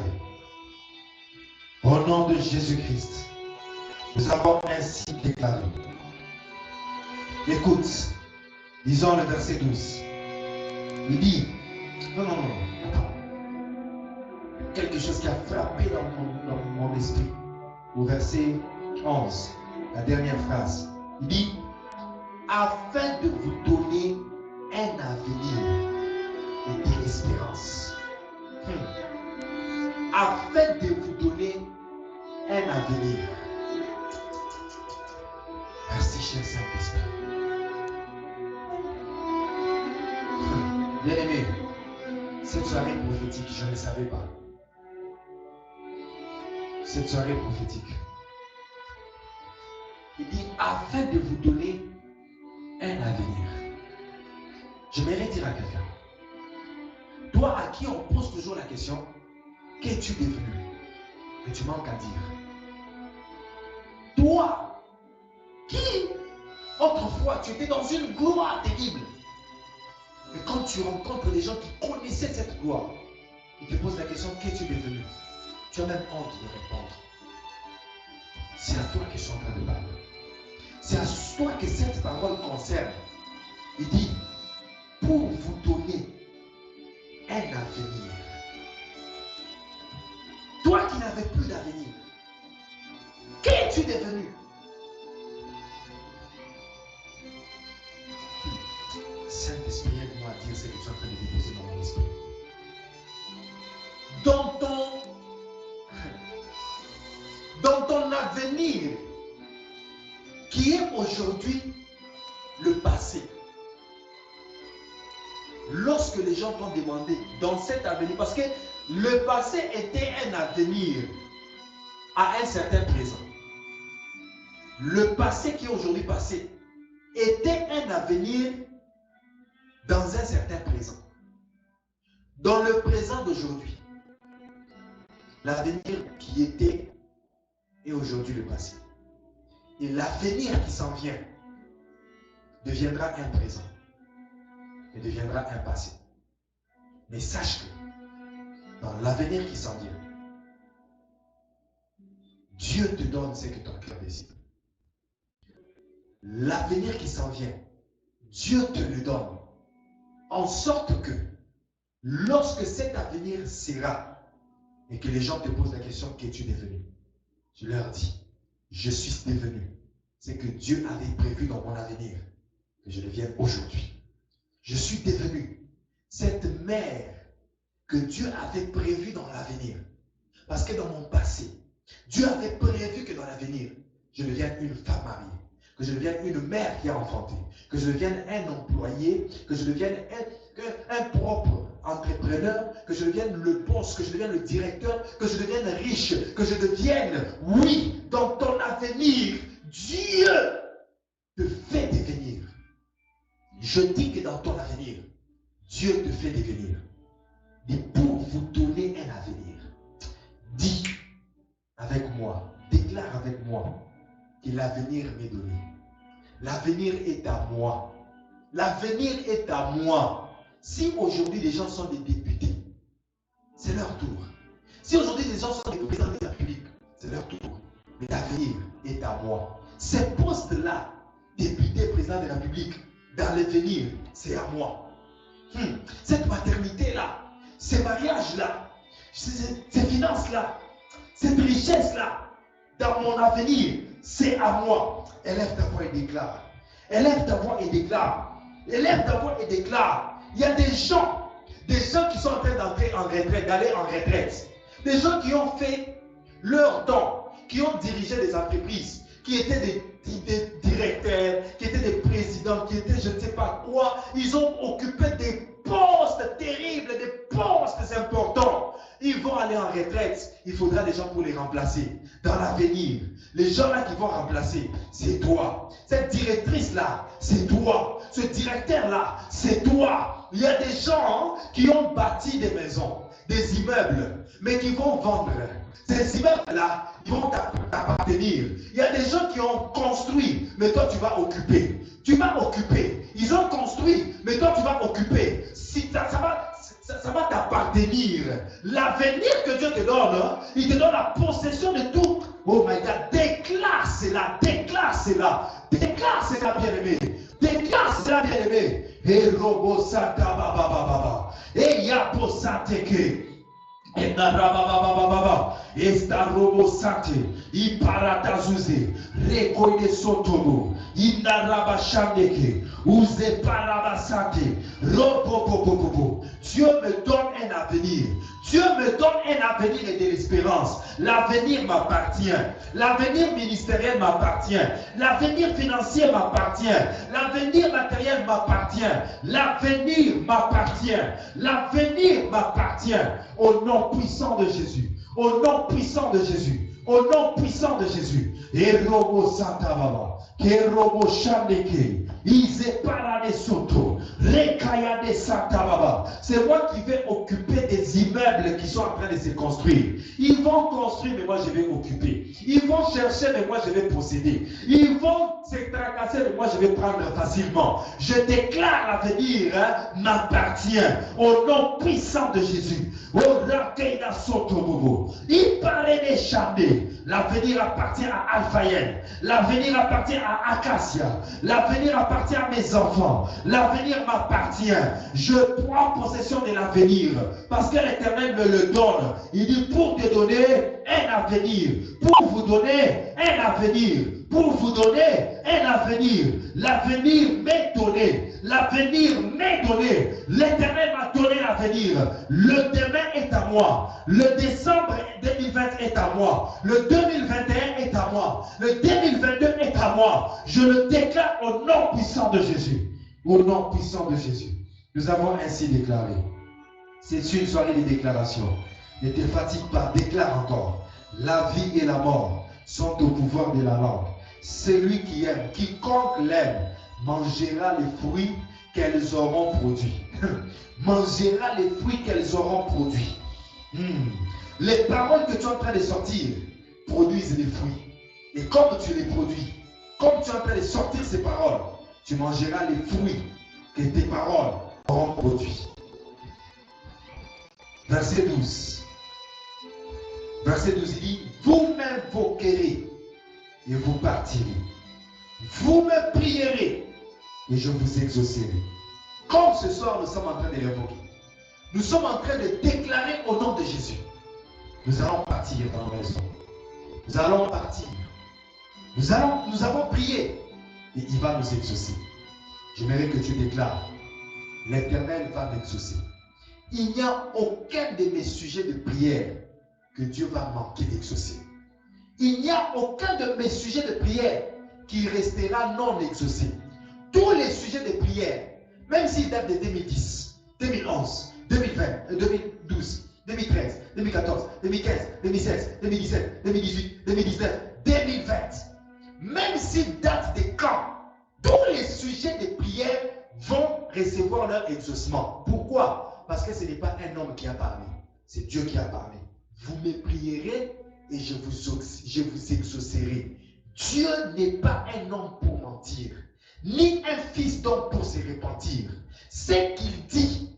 Au nom de Jésus-Christ, nous avons ainsi déclaré. Écoute, lisons le verset 12. Il dit, non, attends. Quelque chose qui a frappé dans mon esprit. Au verset 11, la dernière phrase. Il dit, afin de vous donner un avenir et de l'espérance. Afin de vous donner un avenir. Merci, cher Saint-Esprit. Bien-aimé, cette soirée prophétique, je ne savais pas. Cette soirée prophétique. Il dit, afin de vous donner un avenir. J'aimerais dire à quelqu'un, toi à qui on pose toujours la question, qu'es-tu devenu? Et tu manques à dire. Toi, qui autrefois tu étais dans une gloire terrible. Et quand tu rencontres des gens qui connaissaient cette gloire, ils te posent la question, qu'es-tu devenu? Tu as même honte de répondre. C'est à toi que je suis en train de parler. C'est à toi que cette parole concerne. Il dit, pour vous donner un avenir. Toi qui n'avais plus d'avenir, qu'es-tu devenu? Saint-Esprit, aide-moi à dire ce que tu es en train de déposer dans mon esprit. Dans ton avenir, qui est aujourd'hui le passé. Lorsque les gens t'ont demandé dans cet avenir, parce que le passé était un avenir à un certain présent. Le passé qui est aujourd'hui passé était un avenir dans un certain présent. Dans le présent d'aujourd'hui, l'avenir qui était est aujourd'hui le passé. Et l'avenir qui s'en vient deviendra un présent et deviendra un passé. Mais sache que dans l'avenir qui s'en vient, Dieu te donne ce que ton cœur désire. L'avenir qui s'en vient, Dieu te le donne. En sorte que lorsque cet avenir sera et que les gens te posent la question, qu'es-tu devenu? Je leur dis, je suis devenu ce que Dieu avait prévu dans mon avenir, que je devienne aujourd'hui. Je suis devenu cette mère que Dieu avait prévue dans l'avenir. Parce que dans mon passé, Dieu avait prévu que dans l'avenir, je devienne une femme mariée, que je devienne une mère qui a enfanté, que je devienne un employé, que je devienne un propre entrepreneur, que je devienne le boss, que je devienne le directeur, que je devienne riche, que je devienne, oui, dans ton avenir, Dieu te fait devenir. Je dis que dans ton avenir, Dieu te fait devenir. Et pour vous donner un avenir, dis avec moi, déclare avec moi que l'avenir m'est donné. L'avenir est à moi. L'avenir est à moi. Si aujourd'hui les gens sont des députés, c'est leur tour. Si aujourd'hui les gens sont des présidents de la République, c'est leur tour. Mais l'avenir est à moi. Ces postes-là, député, président de la République, dans l'avenir, c'est à moi. Cette maternité-là, ces mariages-là, ces finances-là, cette richesse-là, dans mon avenir, c'est à moi. Élève ta voix et déclare. Élève ta voix et déclare. Élève ta voix et déclare. Il y a des gens qui sont en train d'entrer en retraite, d'aller en retraite. Des gens qui ont fait leur temps, qui ont dirigé des entreprises, qui étaient des directeurs, qui étaient des présidents, qui étaient je ne sais pas quoi. Ils ont occupé des postes terribles, des postes importants. Ils vont aller en retraite. Il faudra des gens pour les remplacer. Dans l'avenir, les gens-là qui vont remplacer, c'est toi. Cette directrice-là, c'est toi. Ce directeur-là, c'est toi. Il y a des gens qui ont bâti des maisons, des immeubles, mais qui vont vendre. Ces immeubles-là, ils vont t'appartenir. Il y a des gens qui ont construit, mais toi tu vas occuper. Tu vas occuper. Ils ont construit, mais toi tu vas occuper. Si ça va t'appartenir. L'avenir que Dieu te donne, il te donne la possession de tout. Oh my God, déclare cela, déclare cela, déclare cela, bien-aimé. Déclare cela, bien-aimé. Et robo santa baba baba. Et yabo santeke. Et narababababa. Esta robo sante. I paratazuze. Rekoide sotobo. I narabashandeke. Uze parabasante. Robo. Dieu me donne un avenir. Dieu me donne un avenir et de l'espérance. L'avenir m'appartient. L'avenir ministériel m'appartient. L'avenir financier m'appartient. L'avenir matériel m'appartient. L'avenir m'appartient. L'avenir m'appartient. Au nom puissant de Jésus. Au nom puissant de Jésus. Au nom puissant de Jésus. Et robo santa baba. Que robo chandeke. Ize parade soto. Rekaya de santa baba. C'est moi qui vais occuper des immeubles qui sont en train de se construire. Ils vont construire, mais moi je vais occuper. Ils vont chercher, mais moi je vais posséder. Ils vont se tracasser, mais moi je vais prendre facilement. Je déclare l'avenir m'appartient. Au nom puissant de Jésus. Il paraît des chandés. L'avenir appartient à Alphaïen. L'avenir appartient à Acacia. L'avenir appartient à mes enfants. L'avenir m'appartient. Je prends possession de l'avenir. Parce que l'Éternel me le donne. Il dit pour te donner un avenir. Pour vous donner un avenir. Pour vous donner un avenir. L'avenir m'est donné. L'avenir m'est donné. L'Éternel m'a donné l'avenir. Le demain est à moi. Le décembre 2020 est à moi. Le 2021 est à moi. Le 2022 est à moi. Je le déclare au nom puissant de Jésus. Au nom puissant de Jésus. Nous avons ainsi déclaré. C'est une soirée de déclaration. Ne te fatigue pas. Déclare encore. La vie et la mort sont au pouvoir de la langue. Celui qui aime, quiconque l'aime, mangera les fruits qu'elles auront produits. Mangera les fruits qu'elles auront produits. Les paroles que tu es en train de sortir produisent des fruits. Et comme tu les produis, comme tu es en train de sortir ces paroles, tu mangeras les fruits que tes paroles auront produits. Verset 12. Verset 12, il dit, vous m'invoquerez et vous partirez. Vous me prierez et je vous exaucerai. Comme ce soir, nous sommes en train de l'invoquer. Nous sommes en train de déclarer au nom de Jésus. Nous allons partir dans nos maisons. Nous allons partir. Nous avons prié. Et il va nous exaucer. J'aimerais que tu déclares, l'Éternel va m'exaucer. Il n'y a aucun de mes sujets de prière que Dieu va manquer d'exaucer. Il n'y a aucun de mes sujets de prière qui restera non exaucé. Tous les sujets de prière, même s'ils datent de 2010, 2011, 2020, 2012, 2013, 2014, 2015, 2016, 2017, 2018, 2019, 2020, même s'ils datent des camps, tous les sujets de prière vont recevoir leur exaucement. Pourquoi? Parce que ce n'est pas un homme qui a parlé, c'est Dieu qui a parlé. Vous me prierez et je vous exaucerai. Dieu n'est pas un homme pour mentir, ni un fils d'homme pour se repentir. Ce qu'il dit,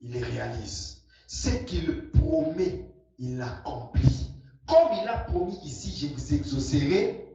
il le réalise. Ce qu'il promet, il l'accomplit. Comme il a promis ici, je vous exaucerai,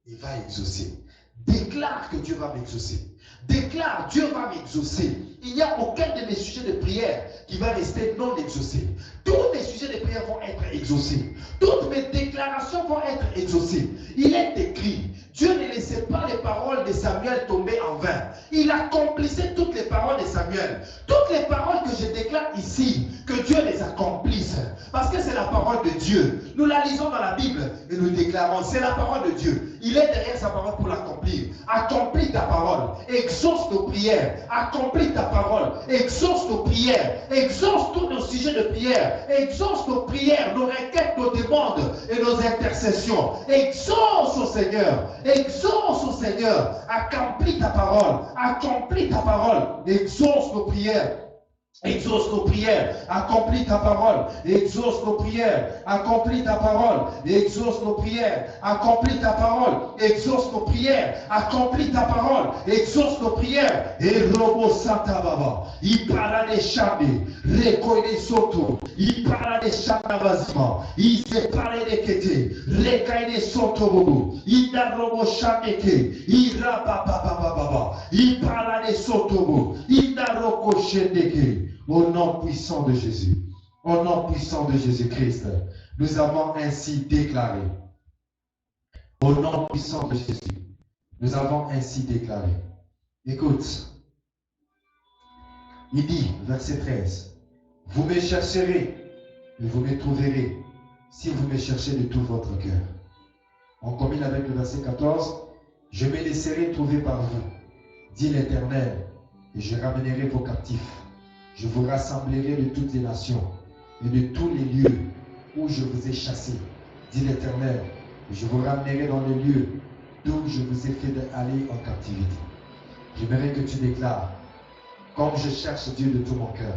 il va exaucer. Déclare que Dieu va m'exaucer. Déclare, Dieu va m'exaucer. Il n'y a aucun de mes sujets de prière qui va rester non exaucé. Tous mes sujets de prière vont être exaucés. Toutes mes déclarations vont être exaucées. Il est écrit, Dieu ne laissait pas les paroles de Samuel tomber en vain. Il accomplissait toutes les paroles de Samuel. Toutes les paroles que je déclare ici, que Dieu les accomplisse. Parce que c'est la parole de Dieu. Nous la lisons dans la Bible et nous déclarons, c'est la parole de Dieu. Il est derrière sa parole pour l'accomplir. Accomplis ta parole. Exauce nos prières. Accomplis ta parole. Exauce nos prières. Exauce tous nos sujets de prière. Exauce nos prières, nos requêtes, nos demandes et nos intercessions. Exauce au Seigneur. Exauce au Seigneur. Accomplis ta parole. Accomplis ta parole. Exauce nos prières. Exauce nos prières, accomplis ta parole, exauce nos prières, accomplis ta parole, exauce nos prières, accomplis ta parole, exauce nos prières, accomplis ta parole, exauce nos prières, et robo santa baba, il parle des chamés, reconnaît soto, il parle des chamés vasima, il se parle des kété, reconnaît soto bobo, il n'a robo chameke, il rababa, il parle des soto bobo, il n'a roko chendeke. Au nom puissant de Jésus, au nom puissant de Jésus-Christ, nous avons ainsi déclaré. Au nom puissant de Jésus, nous avons ainsi déclaré. Écoute, il dit, verset 13, vous me chercherez et vous me trouverez si vous me cherchez de tout votre cœur. On combine avec le verset 14, je me laisserai trouver par vous, dit l'Éternel, et je ramènerai vos captifs. Je vous rassemblerai de toutes les nations et de tous les lieux où je vous ai chassés, dit l'Éternel. Je vous ramènerai dans les lieux d'où je vous ai fait aller en captivité. J'aimerais que tu déclares, comme je cherche Dieu de tout mon cœur,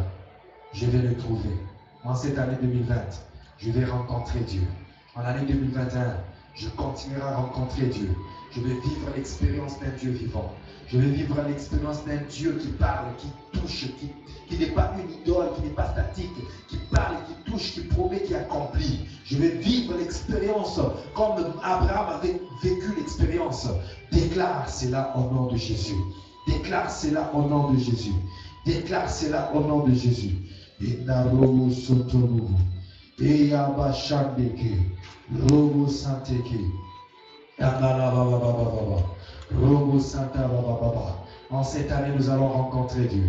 je vais le trouver. En cette année 2020, je vais rencontrer Dieu. En l'année 2021, je continuerai à rencontrer Dieu. Je vais vivre l'expérience d'un Dieu vivant. Je vais vivre l'expérience d'un Dieu qui parle, qui touche, qui n'est pas une idole, qui n'est pas statique, qui parle, qui touche, qui promet, qui accomplit. Je vais vivre l'expérience comme Abraham avait vécu l'expérience. Déclare cela au nom de Jésus. Déclare cela au nom de Jésus. Déclare cela au nom de Jésus. Robo Sotomu, Eyaba Shandeke, Robo Santeke, Robo Santa Baba. En cette année, nous allons rencontrer Dieu.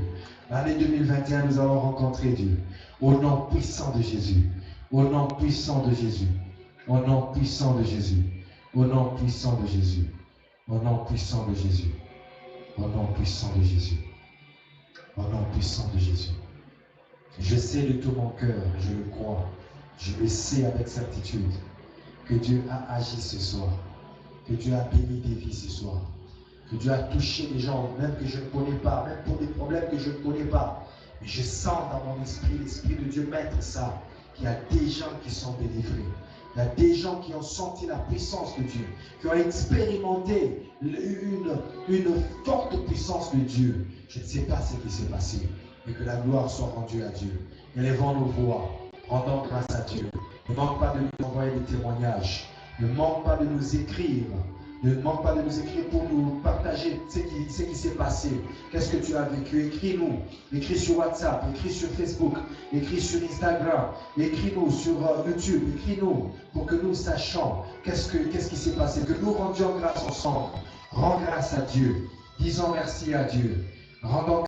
L'année 2021, nous allons rencontrer Dieu. Au nom puissant de Jésus. Au nom puissant de Jésus. Au nom puissant de Jésus. Au nom puissant de Jésus. Au nom puissant de Jésus. Au nom puissant de Jésus. Au nom puissant de Jésus. Je sais de tout mon cœur, je le crois. Je le sais avec certitude que Dieu a agi ce soir. Que Dieu a béni des vies ce soir. Que Dieu a touché des gens, même que je ne connais pas, même pour des problèmes que je ne connais pas. Mais je sens dans mon esprit, l'Esprit de Dieu mettre ça, qu'il y a des gens qui sont délivrés. Il y a des gens qui ont senti la puissance de Dieu, qui ont expérimenté une forte puissance de Dieu. Je ne sais pas ce qui s'est passé, mais que la gloire soit rendue à Dieu. Élevons nos voix, rendons grâce à Dieu. Ne manque pas de nous envoyer des témoignages. Ne manque pas de nous écrire Ne demande pas de nous écrire pour nous partager ce qui s'est passé. Qu'est-ce que tu as vécu? Écris-nous. Écris sur WhatsApp, écris sur Facebook, écris sur Instagram, écris-nous sur YouTube, écris-nous pour que nous sachions qu'est-ce qui s'est passé, que nous rendions grâce ensemble. Rends grâce à Dieu. Disons merci à Dieu. Rendons